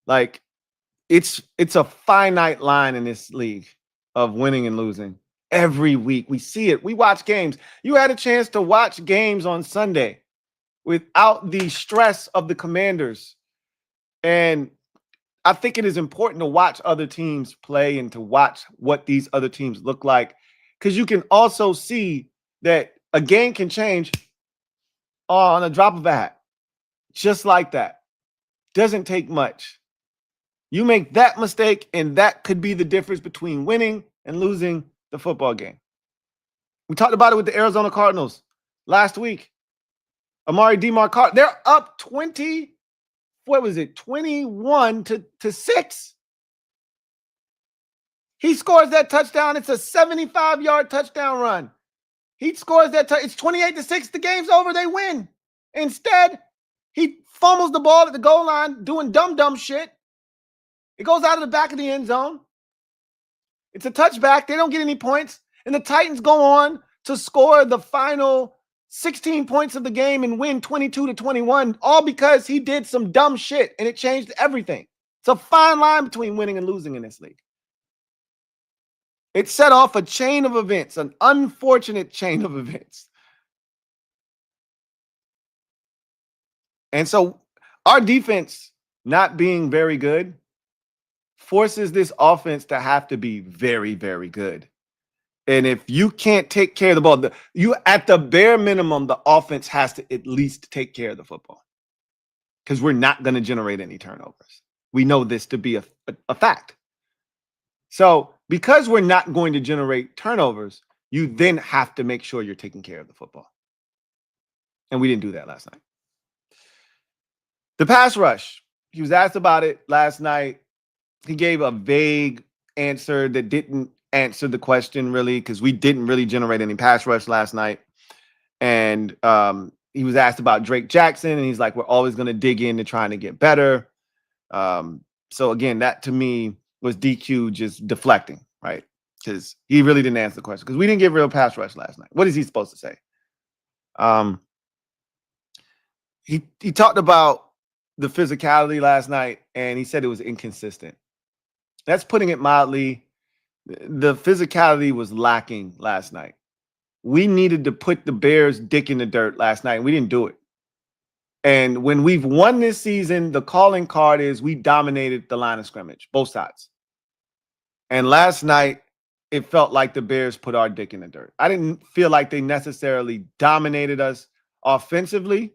Like, it's a finite line in this league of winning and losing. Every week we see it. We watch games. You had a chance to watch games on Sunday without the stress of the Commanders. And I think it is important to watch other teams play and to watch what these other teams look like, because you can also see that a game can change on a drop of a hat. Just like that. Doesn't take much. You make that mistake, and that could be the difference between winning and losing the football game. We talked about it with the Arizona Cardinals last week. Amari DeMarco, they're up 21-6. He scores that touchdown. It's a 75-yard touchdown run. He scores that. It's 28-6. The game's over. They win. Instead, he fumbles the ball at the goal line doing dumb shit. It goes out of the back of the end zone. It's a touchback. They don't get any points. And the Titans go on to score the final 16 points of the game and win 22-21, all because he did some dumb shit and it changed everything. It's a fine line between winning and losing in this league. It set off a chain of events, an unfortunate chain of events. And so our defense not being very good forces this offense to have to be very, very good. And if you can't take care of the ball, you at the bare minimum, the offense has to at least take care of the football, because we're not going to generate any turnovers. We know this to be a fact. So because we're not going to generate turnovers, you then have to make sure you're taking care of the football. And we didn't do that last night. The pass rush, he was asked about it last night. He gave a vague answer that didn't answer the question really, because we didn't really generate any pass rush last night. And he was asked about Drake Jackson, and he's like, we're always going to dig into trying to get better. So again, that to me was DQ just deflecting, right? Because he really didn't answer the question, because we didn't get real pass rush last night. What is he supposed to say? He talked about the physicality last night, and he said it was inconsistent. That's putting it mildly. The physicality was lacking last night. We needed to put the Bears' dick in the dirt last night, and we didn't do it. And when we've won this season, the calling card is we dominated the line of scrimmage, both sides. And last night, it felt like the Bears put our dick in the dirt. I didn't feel like they necessarily dominated us offensively,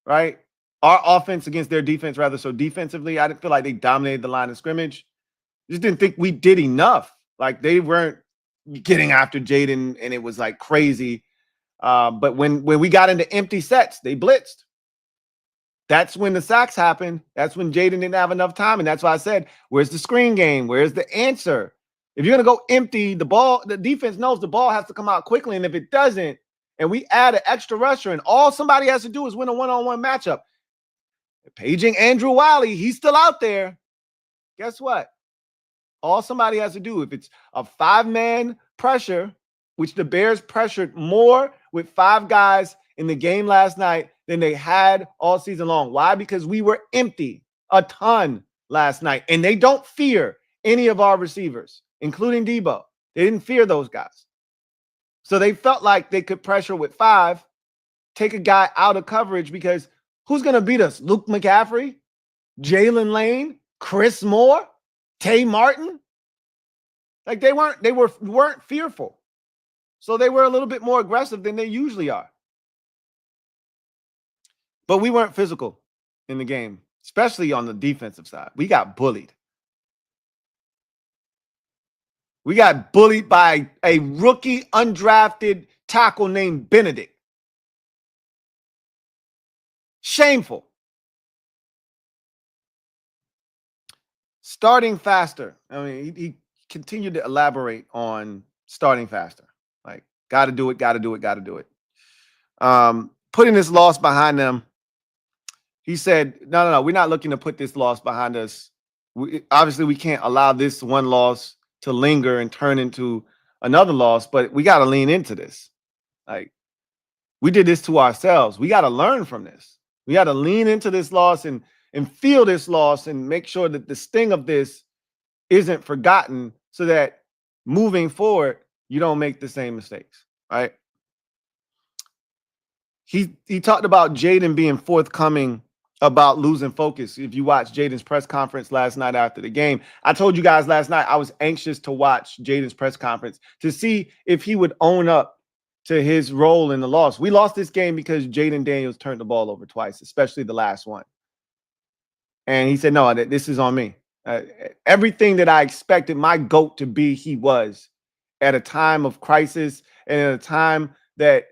right? Our offense against their defense, rather. So defensively, I didn't feel like they dominated the line of scrimmage. Just didn't think we did enough. Like, they weren't getting after Jaden, and it was like crazy. But when we got into empty sets, they blitzed. That's when the sacks happened. That's when Jaden didn't have enough time. And that's why I said, where's the screen game? Where's the answer? If you're going to go empty, the defense knows the ball has to come out quickly. And if it doesn't, and we add an extra rusher, and all somebody has to do is win a one-on-one matchup, paging Andrew Wiley, he's still out there. Guess what? All somebody has to do, if it's a 5-man pressure, which the Bears pressured more with 5 guys in the game last night than they had all season long. Why? Because we were empty a ton last night, and they don't fear any of our receivers, including Debo. They didn't fear those guys. So they felt like they could pressure with 5, take a guy out of coverage, because who's going to beat us? Luke McCaffrey, Jalen Lane, Chris Moore, Tay Martin? Like, they weren't fearful. So they were a little bit more aggressive than they usually are. But we weren't physical in the game, especially on the defensive side. We got bullied. We got bullied by a rookie undrafted tackle named Benedict. Shameful. Starting faster. I mean, he continued to elaborate on starting faster. Like, got to do it, got to do it, got to do it. Putting this loss behind them, he said, no, we're not looking to put this loss behind us. Obviously, we can't allow this one loss to linger and turn into another loss, but we got to lean into this. Like, we did this to ourselves. We got to learn from this. We got to lean into this loss and feel this loss and make sure that the sting of this isn't forgotten, so that moving forward, you don't make the same mistakes, right? He talked about Jaden being forthcoming about losing focus. If you watch Jaden's press conference last night after the game, I told you guys last night I was anxious to watch Jaden's press conference to see if he would own up to his role in the loss. We lost this game because Jaden Daniels turned the ball over twice, especially the last one. And he said, no, this is on me. Everything that I expected my GOAT to be, he was, at a time of crisis and at a time that,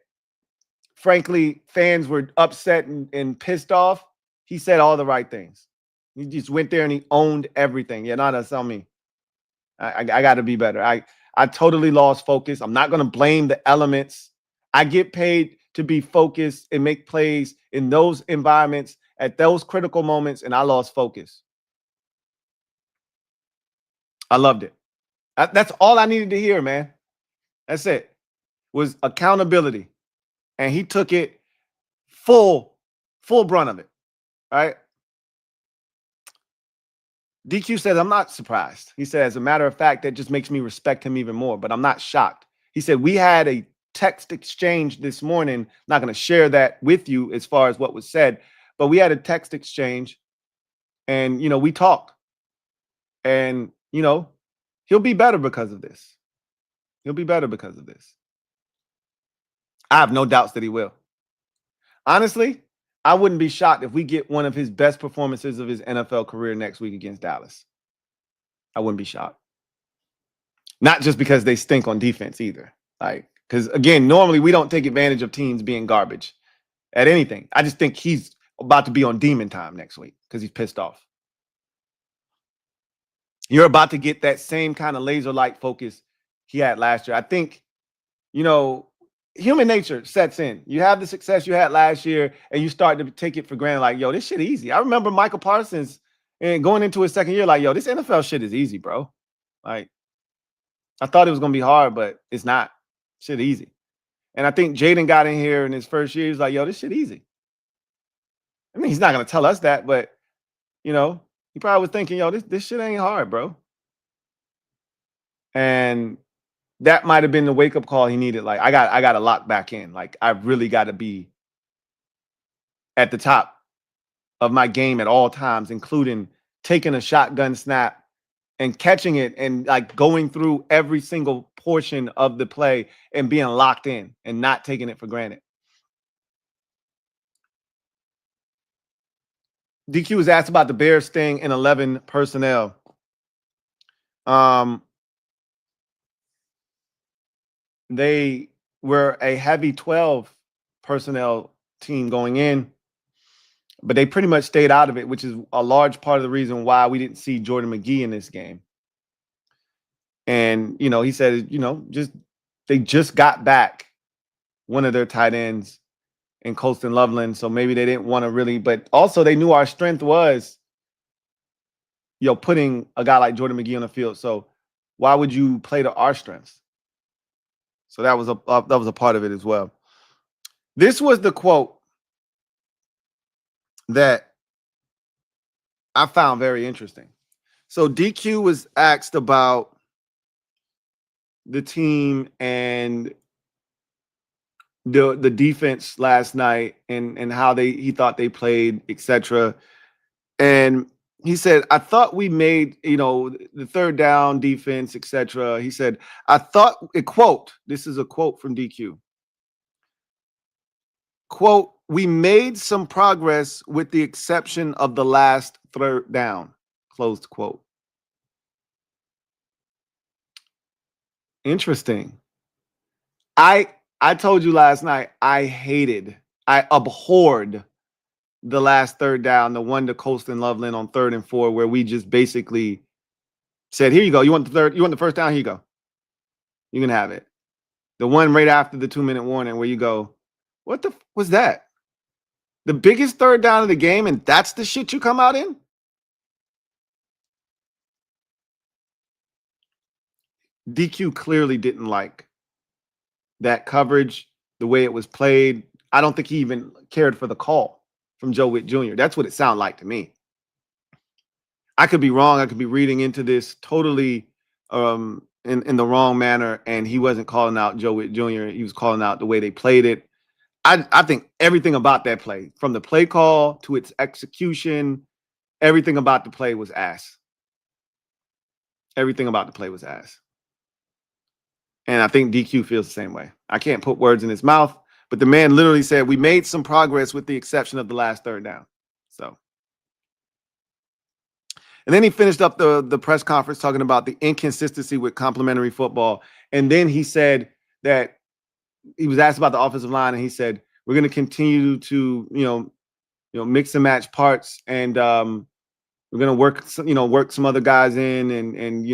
frankly, fans were upset and pissed off. He said all the right things. He just went there and he owned everything. Yeah, no, that's on me. I got to be better. I totally lost focus. I'm not going to blame the elements I get paid to be focused and make plays in those environments at those critical moments, and I lost focus. I loved it. That's all I needed to hear, man. That's it. Was accountability. And he took it full brunt of it. All right. DQ says, I'm not surprised. He said, as a matter of fact, that just makes me respect him even more, but I'm not shocked. He said, we had a text exchange this morning. Not going to share that with you as far as what was said, but we had a text exchange and, we talked. And, he'll be better because of this. He'll be better because of this. I have no doubts that he will. Honestly, I wouldn't be shocked if we get one of his best performances of his NFL career next week against Dallas. I wouldn't be shocked. Not just because they stink on defense either. Because again, normally we don't take advantage of teams being garbage at anything. I just think he's about to be on demon time next week because he's pissed off. You're about to get that same kind of laser-like focus he had last year. I think, human nature sets in. You have the success you had last year, and you start to take it for granted. Like, yo, this shit easy. I remember Michael Parsons and going into his second year, like, yo, this NFL shit is easy, bro. Like, I thought it was gonna be hard, but it's not. Shit easy. And I think Jaden got in here in his first year. He's like, yo, this shit easy. I mean, he's not gonna tell us that, but he probably was thinking, yo, this shit ain't hard, bro. And that might have been the wake-up call he needed. Like, I got to lock back in. Like, I really got to be at the top of my game at all times, including taking a shotgun snap and catching it and like going through every single portion of the play and being locked in and not taking it for granted. DQ was asked about the Bears staying in 11 personnel. They were a heavy 12 personnel team going in, but they pretty much stayed out of it, which is a large part of the reason why we didn't see Jordan McGee in this game. And, he said, they just got back one of their tight ends in Colston Loveland. So maybe they didn't want to really, but also they knew our strength was, putting a guy like Jordan McGee on the field. So why would you play to our strengths? So that was a part of it as well. This was the quote that I found very interesting. So DQ was asked about the team and the defense last night and how he thought they played, etc. And he said, I thought we made, the third down defense, etc. He said, I thought, a quote, this is a quote from DQ. Quote, we made some progress with the exception of the last third down, closed quote. Interesting. I told you last night, I abhorred the last third down, the one to Colston Loveland on 3rd and 4, where we just basically said, here you go. You want the first down? Here you go. You can have it. The one right after the 2-minute warning where you go, what the was that? The biggest third down of the game, and that's the shit you come out in? DQ clearly didn't like that coverage, the way it was played. I don't think he even cared for the call from Joe Witt Jr. That's what it sounded like to me. I could be wrong. I could be reading into this totally in the wrong manner, and he wasn't calling out Joe Witt Jr. He was calling out the way they played it. I think everything about that play, from the play call to its execution, everything about the play was ass. Everything about the play was ass. And I think DQ feels the same way. I can't put words in his mouth, but the man literally said, we made some progress with the exception of the last third down. So, and then he finished up the press conference talking about the inconsistency with complementary football. And then he said that he was asked about the offensive line, and he said, we're going to continue to, mix and match parts, and we're going to work some other guys in, and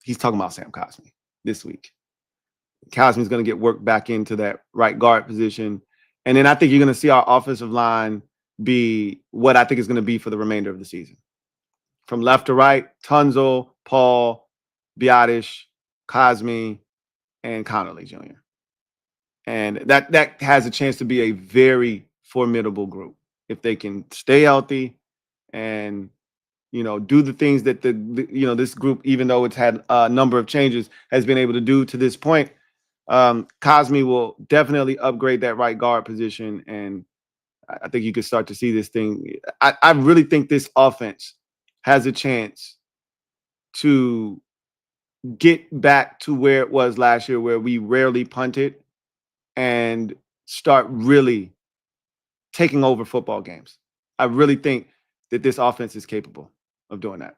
he's talking about Sam Cosmi this week. Cosme's going to get worked back into that right guard position. And then I think you're going to see our offensive line be what I think is going to be for the remainder of the season. From left to right, Tunzel, Paul, Biotish, Cosme, and Connerly Jr. And that has a chance to be a very formidable group if they can stay healthy and do the things that this group, even though it's had a number of changes, has been able to do to this point. Cosme will definitely upgrade that right guard position, and I think you could start to see this thing. I really think this offense has a chance to get back to where it was last year, where we rarely punted, and start really taking over football games. I really think that this offense is capable of doing that.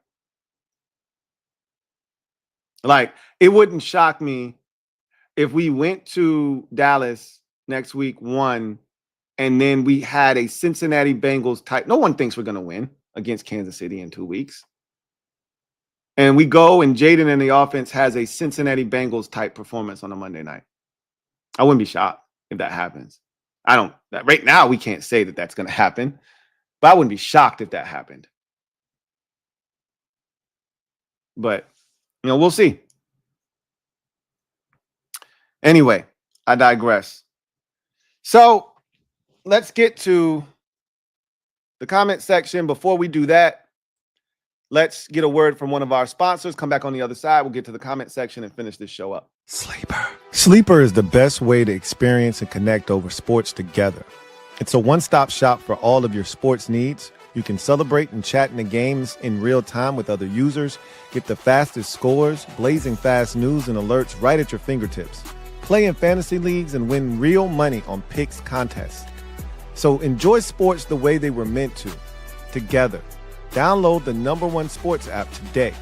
Like, it wouldn't shock me if we went to Dallas next week, won, and then we had a Cincinnati Bengals type. No one thinks we're going to win against Kansas City in 2 weeks. And we go and Jaden and the offense has a Cincinnati Bengals type performance on a Monday night. I wouldn't be shocked if that happens. Right now we can't say that that's going to happen, but I wouldn't be shocked if that happened. But, we'll see. Anyway, I digress. So let's get to the comment section. Before we do that, let's get a word from one of our sponsors. Come back on the other side. We'll get to the comment section and finish this show up.
Sleeper. Sleeper is the best way to experience and connect over sports together. It's a one-stop shop for all of your sports needs. You can celebrate and chat in the games in real time with other users, get the fastest scores, blazing fast news and alerts right at your fingertips. Play in fantasy leagues and win real money on picks contests. So enjoy sports the way they were meant to, together. Download the #1 sports app today.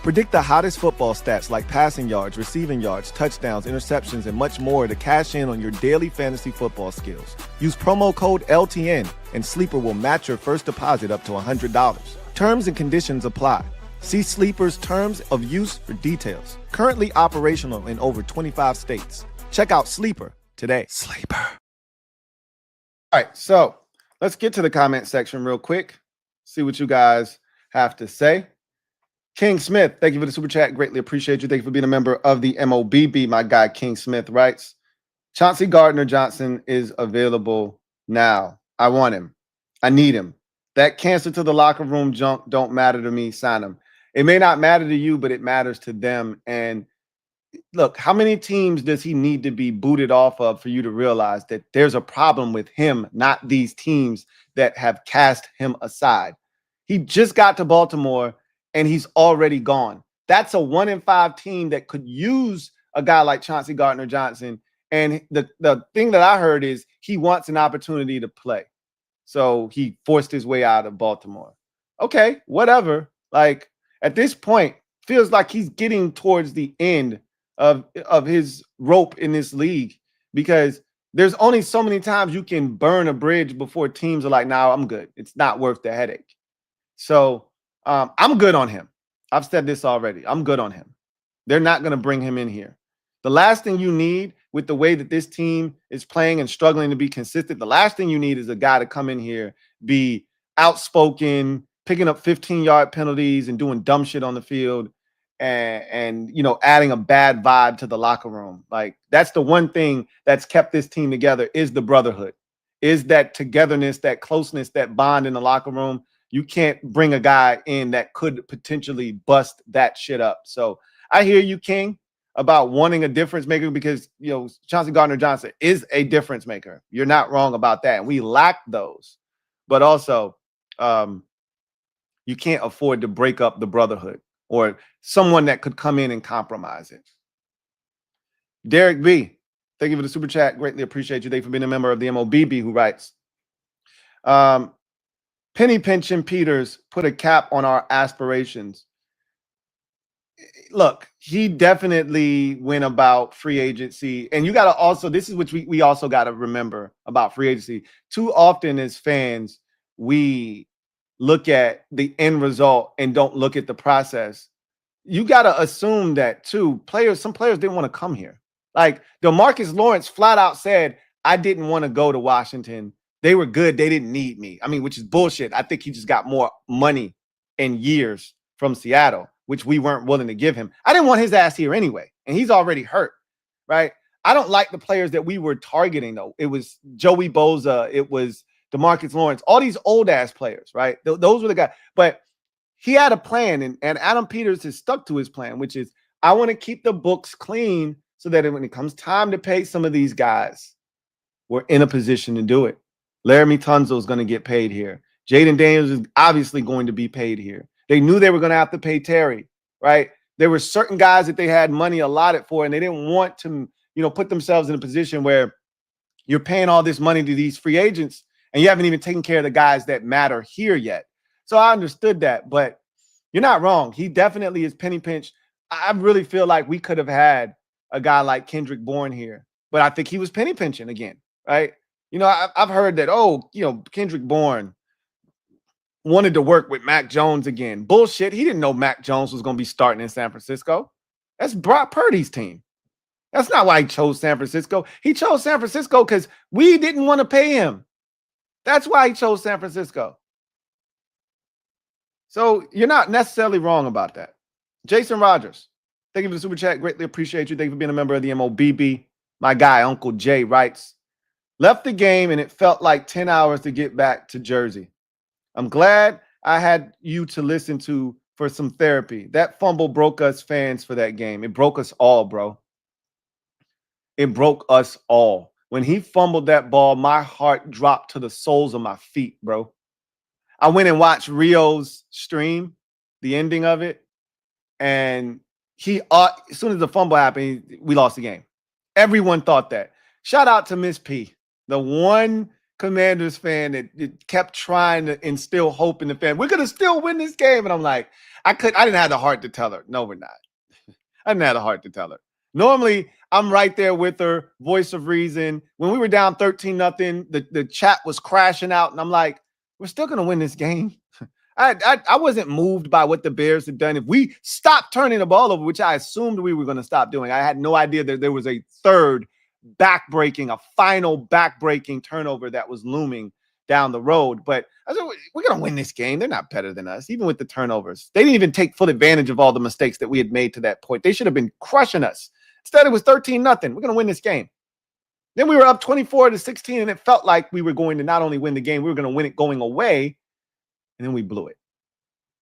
Predict the hottest football stats like passing yards, receiving yards, touchdowns, interceptions, and much more to cash in on your daily fantasy football skills. Use promo code LTN and Sleeper will match your first deposit up to $100. Terms and conditions apply. See Sleeper's terms of use for details. Currently operational in over 25 states. Check out Sleeper today. Sleeper.
All right, so let's get to the comment section real quick. See what you guys have to say. King Smith, thank you for the super chat. Greatly appreciate you. Thank you for being a member of the MOBB. My guy King Smith writes, Chauncey Gardner-Johnson is available now. I want him. I need him. That cancer to the locker room junk don't matter to me. Sign him. It may not matter to you, but it matters to them. And look, how many teams does he need to be booted off of for you to realize that there's a problem with him, not these teams that have cast him aside? He just got to Baltimore and he's already gone. That's a 1-5 team that could use a guy like Chauncey Gardner-Johnson. And the thing that I heard is he wants an opportunity to play. So he forced his way out of Baltimore. Okay, whatever. Like, at this point, feels like he's getting towards the end of his rope in this league, because there's only so many times you can burn a bridge before teams are like, "No, I'm good. It's not worth the headache." So I'm good on him. I've said this already. I'm good on him. They're not going to bring him in here. The last thing you need with the way that this team is playing and struggling to be consistent, the last thing you need is a guy to come in here, be outspoken, picking up 15-yard penalties and doing dumb shit on the field and adding a bad vibe to the locker room. Like, that's the one thing that's kept this team together, is the brotherhood, is that togetherness, that closeness, that bond in the locker room. You can't bring a guy in that could potentially bust that shit up. So I hear you, King, about wanting a difference maker, because, Chauncey Gardner-Johnson is a difference maker. You're not wrong about that. And we lack those. But also, you can't afford to break up the brotherhood or someone that could come in and compromise it. Derek B, thank you for the super chat. Greatly appreciate you. Thank you for being a member of the MOBB, who writes, Penny Pinching Peters put a cap on our aspirations. Look, he definitely went about free agency. And you got to also, this is what we also got to remember about free agency. Too often as fans, we look at the end result and don't look at the process. you got to assume that too. Some players didn't want to come here. Like DeMarcus Lawrence flat out said, I didn't want to go to Washington. They were good. They didn't need me. I mean, which is bullshit. I think he just got more money and years from Seattle, which we weren't willing to give him. I didn't want his ass here anyway, and he's already hurt, right? I don't like the players that we were targeting, though. It was Joey Bosa. It was DeMarcus Lawrence. All these old-ass players, right? Those were the guys. But he had a plan, and Adam Peters has stuck to his plan, which is I want to keep the books clean so that when it comes time to pay some of these guys, we're in a position to do it. Laramie Tunzel is going to get paid here. Jaden Daniels is obviously going to be paid here. They knew they were going to have to pay Terry, right? There were certain guys that they had money allotted for, and they didn't want to, put themselves in a position where you're paying all this money to these free agents, and you haven't even taken care of the guys that matter here yet. So I understood that, but you're not wrong. He definitely is penny pinch. I really feel like we could have had a guy like Kendrick Bourne here, but I think he was penny pinching again, right? I've heard that, Kendrick Bourne wanted to work with Mac Jones again. Bullshit. He didn't know Mac Jones was going to be starting in San Francisco. That's Brock Purdy's team. That's not why he chose San Francisco. He chose San Francisco because we didn't want to pay him. That's why he chose San Francisco. So you're not necessarily wrong about that. Jason Rogers, thank you for the super chat. Greatly appreciate you. Thank you for being a member of the MOBB. My guy, Uncle Jay, writes, left the game and it felt like 10 hours to get back to Jersey. I'm glad I had you to listen to for some therapy. That fumble broke us fans for that game. It broke us all, bro. It broke us all. When he fumbled that ball, my heart dropped to the soles of my feet, bro. I went and watched Rio's stream, the ending of it, and he as soon as the fumble happened, we lost the game. Everyone thought that. Shout out to Miss P, the one Commanders fan that kept trying to instill hope in the fan. We're gonna still win this game, and I'm like, I didn't have the heart to tell her. No, we're not. I didn't have the heart to tell her. Normally, I'm right there with her, voice of reason. When we were down 13-0, the chat was crashing out, and I'm like, we're still going to win this game. I wasn't moved by what the Bears had done. If we stopped turning the ball over, which I assumed we were going to stop doing, I had no idea that there was a third a final backbreaking turnover that was looming down the road. But I said, we're going to win this game. They're not better than us, even with the turnovers. They didn't even take full advantage of all the mistakes that we had made to that point. They should have been crushing us. Instead, it was 13-0. We're going to win this game. Then we were up 24-16, and it felt like we were going to not only win the game, we were going to win it going away, and then we blew it.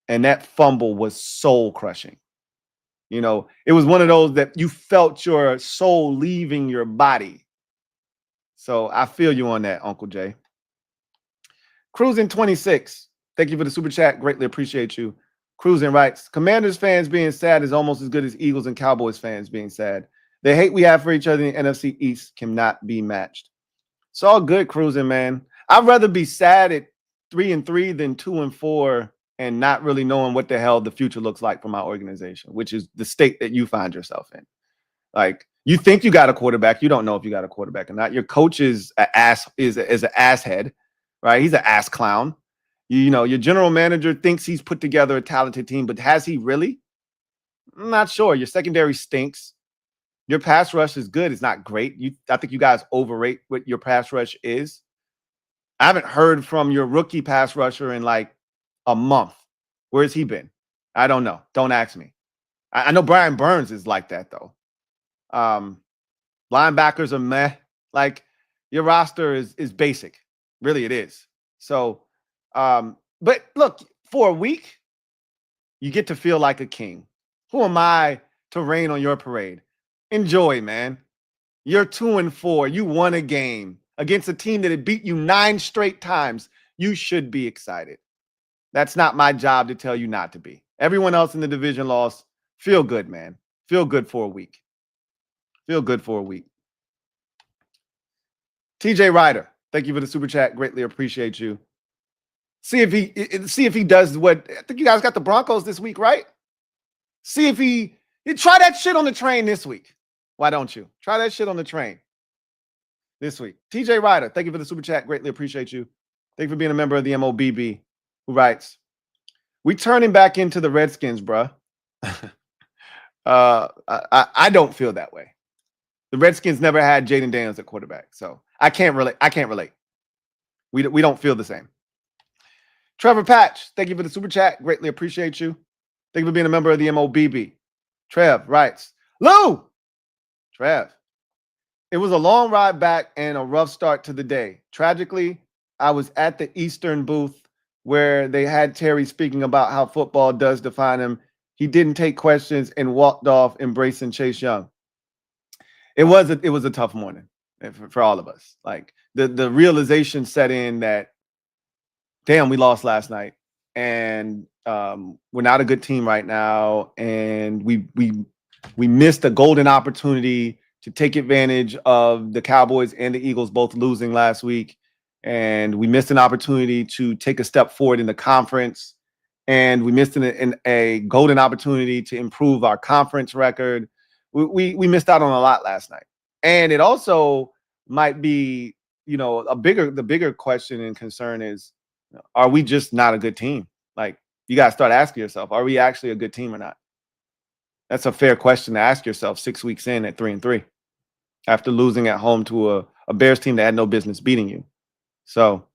And that fumble was soul-crushing. It was one of those that you felt your soul leaving your body. So I feel you on that, Uncle Jay. Cruising 26, thank you for the super chat. Greatly appreciate you. Cruising writes, Commanders fans being sad is almost as good as Eagles and Cowboys fans being sad. The hate we have for each other in the NFC East cannot be matched. It's all good, Cruising, man. I'd rather be sad at 3-3 than 2-4 and not really knowing what the hell the future looks like for my organization, which is the state that you find yourself in. Like, you think you got a quarterback. You don't know if you got a quarterback or not. Your coach is an ass head, right? He's an ass clown. Your general manager thinks he's put together a talented team, but has he really? I'm not sure. Your secondary stinks. Your pass rush is good. It's not great. I think you guys overrate what your pass rush is. I haven't heard from your rookie pass rusher in like a month. Where's he been? I don't know. Don't ask me. I know Brian Burns is like that, though. Linebackers are meh. Like, your roster is basic. Really, it is. So, but look, for a week, you get to feel like a king. Who am I to rain on your parade? Enjoy, man. You're 2-4. You won a game against a team that had beat you 9 straight times. You should be excited. That's not my job to tell you not to be. Everyone else in the division lost. Feel good, man. Feel good for a week. Feel good for a week. TJ Ryder, thank you for the super chat. Greatly appreciate you. See if he does what I think you guys got the Broncos this week, right? See if you try that shit on the train this week. Why don't you? Try that shit on the train this week. TJ Ryder, thank you for the super chat. Greatly appreciate you. Thank you for being a member of the MOBB, who writes, we turning back into the Redskins, bruh. I don't feel that way. The Redskins never had Jaden Daniels at quarterback, so I can't relate. We don't feel the same. Trevor Patch, thank you for the super chat. Greatly appreciate you. Thank you for being a member of the MOBB. Trev writes, Lou, Trev, it was a long ride back and a rough start to the day. Tragically, I was at the Eastern booth where they had Terry speaking about how football does define him. He didn't take questions and walked off embracing Chase Young. It was a tough morning for all of us. Like the realization set in that, damn, we lost last night, and we're not a good team right now, and we missed a golden opportunity to take advantage of the Cowboys and the Eagles both losing last week, and we missed an opportunity to take a step forward in the conference, and we missed a golden opportunity to improve our conference record. We missed out on a lot last night, and it also might be, the bigger question and concern is, are we just not a good team? Like, you got to start asking yourself, are we actually a good team or not? That's a fair question to ask yourself 6 weeks in at 3-3 after losing at home to a Bears team that had no business beating you. So,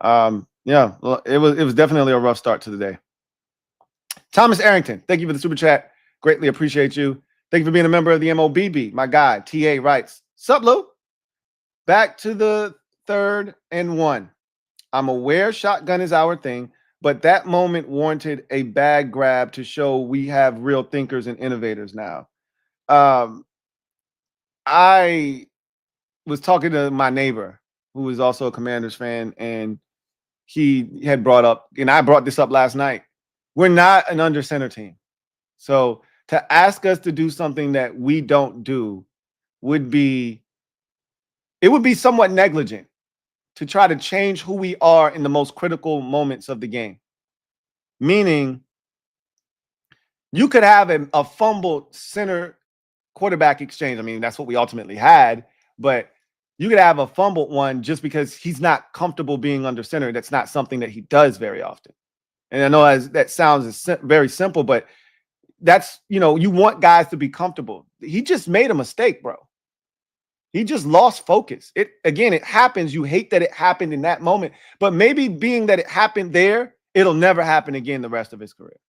yeah, it was definitely a rough start to the day. Thomas Arrington, thank you for the super chat. Greatly appreciate you. Thank you for being a member of the MOBB. My guy, TA writes, sup, Lou? Back to the 3rd and 1. I'm aware shotgun is our thing, but that moment warranted a bag grab to show we have real thinkers and innovators now. I was talking to my neighbor, who is also a Commanders fan, and he had brought up, and I brought this up last night, we're not an under center team. So to ask us to do something that we don't do would be somewhat negligent to try to change who we are in the most critical moments of the game. Meaning, you could have a fumbled center quarterback exchange. I mean, that's what we ultimately had, but you could have a fumbled one just because he's not comfortable being under center. That's not something that he does very often. And I know that sounds very simple, but that's, you want guys to be comfortable. He just made a mistake, bro. He just lost focus. It happens. You hate that it happened in that moment, but maybe being that it happened there, it'll never happen again the rest of his career.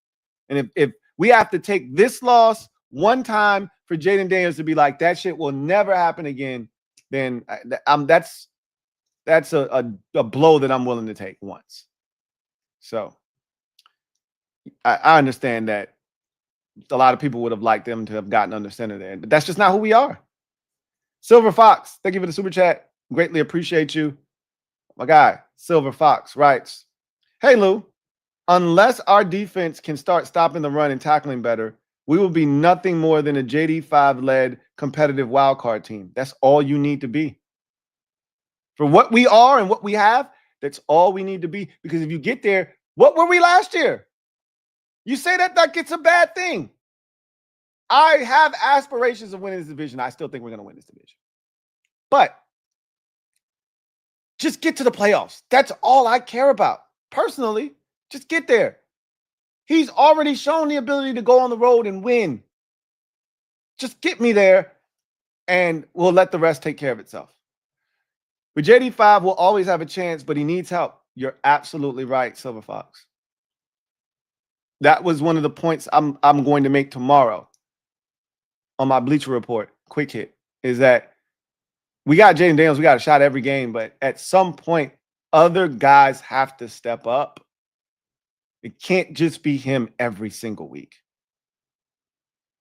And if we have to take this loss one time for Jaden Daniels to be like, that shit will never happen again, then that's a blow that I'm willing to take once. So I understand that a lot of people would have liked them to have gotten under center there, but that's just not who we are. Silver Fox, thank you for the super chat. Greatly appreciate you. My guy, Silver Fox writes, hey, Lou, unless our defense can start stopping the run and tackling better, we will be nothing more than a JD5-led competitive wildcard team. That's all you need to be. For what we are and what we have, that's all we need to be. Because if you get there, what were we last year? You say that like it's a bad thing. I have aspirations of winning this division. I still think we're going to win this division. But just get to the playoffs. That's all I care about. Personally, just get there. He's already shown the ability to go on the road and win. Just get me there, and we'll let the rest take care of itself. But JD5 will always have a chance, but he needs help. You're absolutely right, Silver Fox. That was one of the points I'm going to make tomorrow on my Bleacher Report, quick hit, is that we got Jaden Daniels, we got a shot every game, but at some point, other guys have to step up. It can't just be him every single week.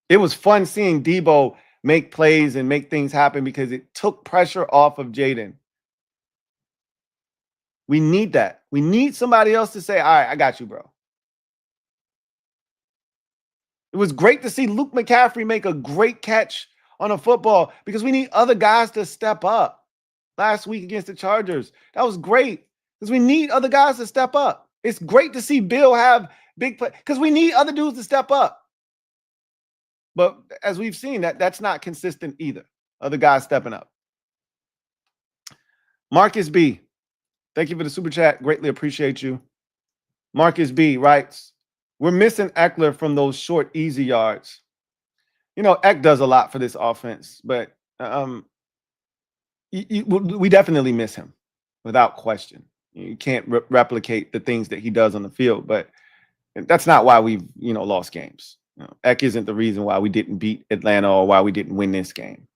It was fun seeing Debo make plays and make things happen because it took pressure off of Jaden. We need that. We need somebody else to say, all right, I got you, bro. It was great to see Luke McCaffrey make a great catch on a football because we need other guys to step up. Last week against the Chargers, that was great because we need other guys to step up. It's great to see Bill have big play because we need other dudes to step up. But as we've seen, that's not consistent either. Other guys stepping up. Marcus B, thank you for the super chat. Greatly appreciate you. Marcus B writes, we're missing Eckler from those short, easy yards. Eck does a lot for this offense, but we definitely miss him without question. You can't replicate the things that he does on the field, but that's not why we've lost games. Eck isn't the reason why we didn't beat Atlanta or why we didn't win this game.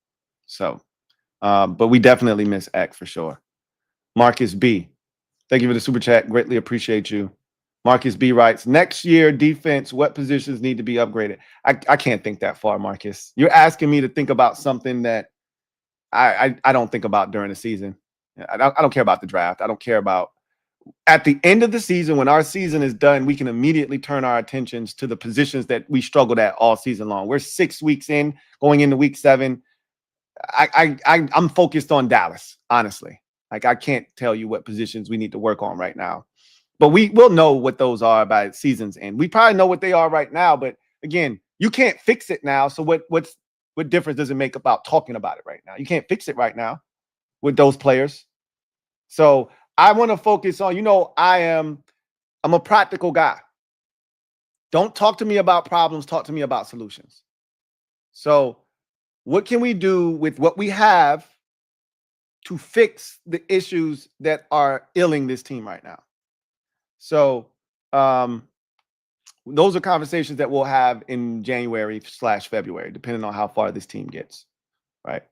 So, but we definitely miss Eck for sure. Marcus B, thank you for the super chat. Greatly appreciate you. Marcus B writes, next year defense, what positions need to be upgraded? I can't think that far, Marcus. You're asking me to think about something that I don't think about during the season. I don't care about the draft. I don't care about at the end of the season, when our season is done, we can immediately turn our attentions to the positions that we struggled at all season long. We're 6 weeks in, going into week 7. I'm focused on Dallas, honestly. Like, I can't tell you what positions we need to work on right now, but we will know what those are by season's end. We probably know what they are right now, but again, you can't fix it now. So what difference does it make about talking about it right now? You can't fix it right now with those players. So I want to focus on, I'm a practical guy. Don't talk to me about problems. Talk to me about solutions. So what can we do with what we have to fix the issues that are ailing this team right now? So those are conversations that we'll have in January/February, depending on how far this team gets, right?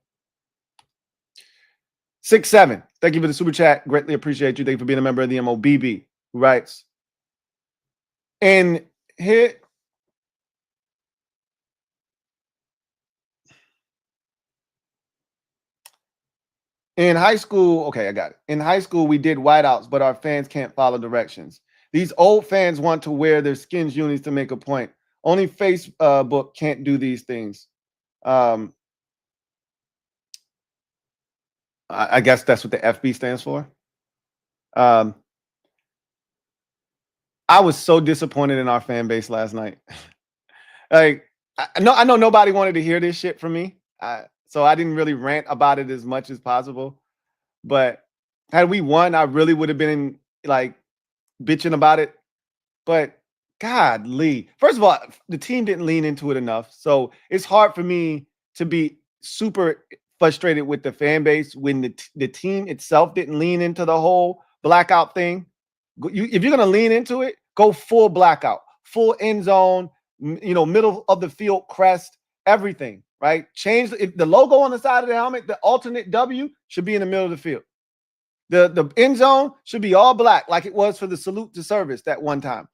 6-7. Thank you for the super chat. Greatly appreciate you. Thank you for being a member of the MOBB, who writes, and here, in high school, okay, I got it. In high school, we did whiteouts, but our fans can't follow directions. These old fans want to wear their skins unis to make a point. Only Facebook can't do these things. I guess that's what the FB stands for. I was so disappointed in our fan base last night. Like, I know nobody wanted to hear this shit from me. So I didn't really rant about it as much as possible. But had we won, I really would have been like bitching about it. But God, Lee, first of all, the team didn't lean into it enough. So it's hard for me to be super frustrated with the fan base when the team itself didn't lean into the whole blackout thing. If you're going to lean into it, go full blackout, full end zone, middle of the field crest, everything, right? Change the logo on the side of the helmet. The alternate W should be in the middle of the field. The end zone should be all black, like it was for the salute to service that one time.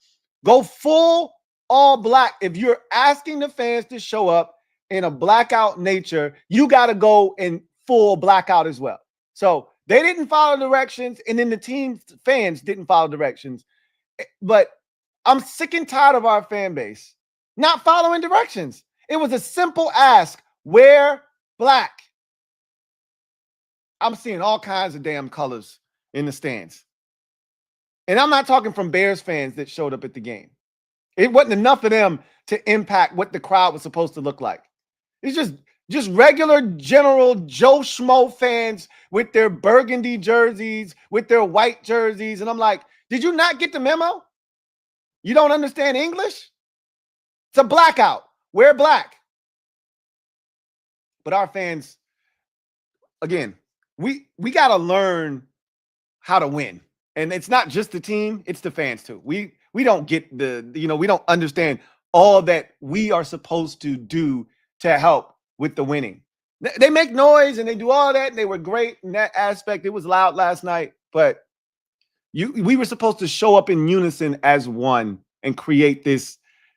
Go full all black. If you're asking the fans to show up in a blackout nature, you got to go in full blackout as well. So they didn't follow directions, and then the team fans didn't follow directions. But I'm sick and tired of our fan base not following directions. It was a simple ask: wear black. I'm seeing all kinds of damn colors in the stands. And I'm not talking from Bears fans that showed up at the game. It wasn't enough of them to impact what the crowd was supposed to look like. It's just regular general Joe Schmo fans with their burgundy jerseys, with their white jerseys. And I'm like, did you not get the memo? You don't understand English? It's a blackout. Wear black. But our fans, again, we got to learn how to win. And it's not just the team, it's the fans too. We don't get we don't understand all that we are supposed to do to help with the winning. They make noise and they do all that, and they were great in that aspect. It was loud last night, but we were supposed to show up in unison as one and create this,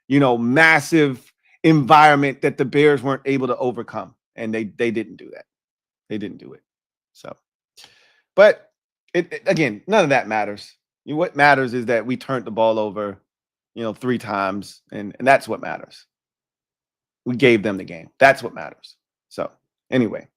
massive environment that the Bears weren't able to overcome. And they didn't do that. They didn't do it. So, but again, none of that matters. What matters is that we turned the ball over, 3 times, and that's what matters. We gave them the game. That's what matters. So anyway,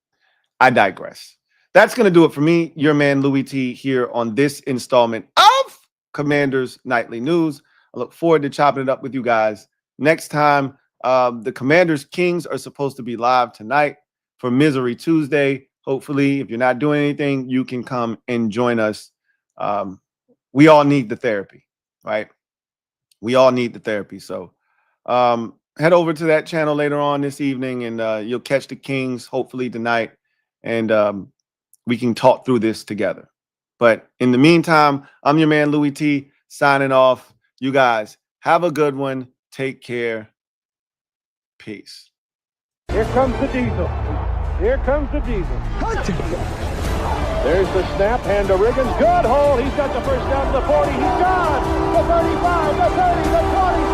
I digress. That's going to do it for me, your man Louie T, here on this installment of Commanders Nightly News. I look forward to chopping it up with you guys next time. The Commanders Kings are supposed to be live tonight for Misery Tuesday. Hopefully, if you're not doing anything, you can come and join us. We all need the therapy, right? We all need the therapy. So head over to that channel later on this evening, and you'll catch the Kings hopefully tonight, and we can talk through this together. But in the meantime, I'm your man Louie T, signing off. You guys have a good one. Take care. Peace.
Here comes the diesel. Here comes the diesel. There's the snap, hand to Riggins. Good hole. He's got the first down to the 40. He's gone. The 35, the 30, the 20.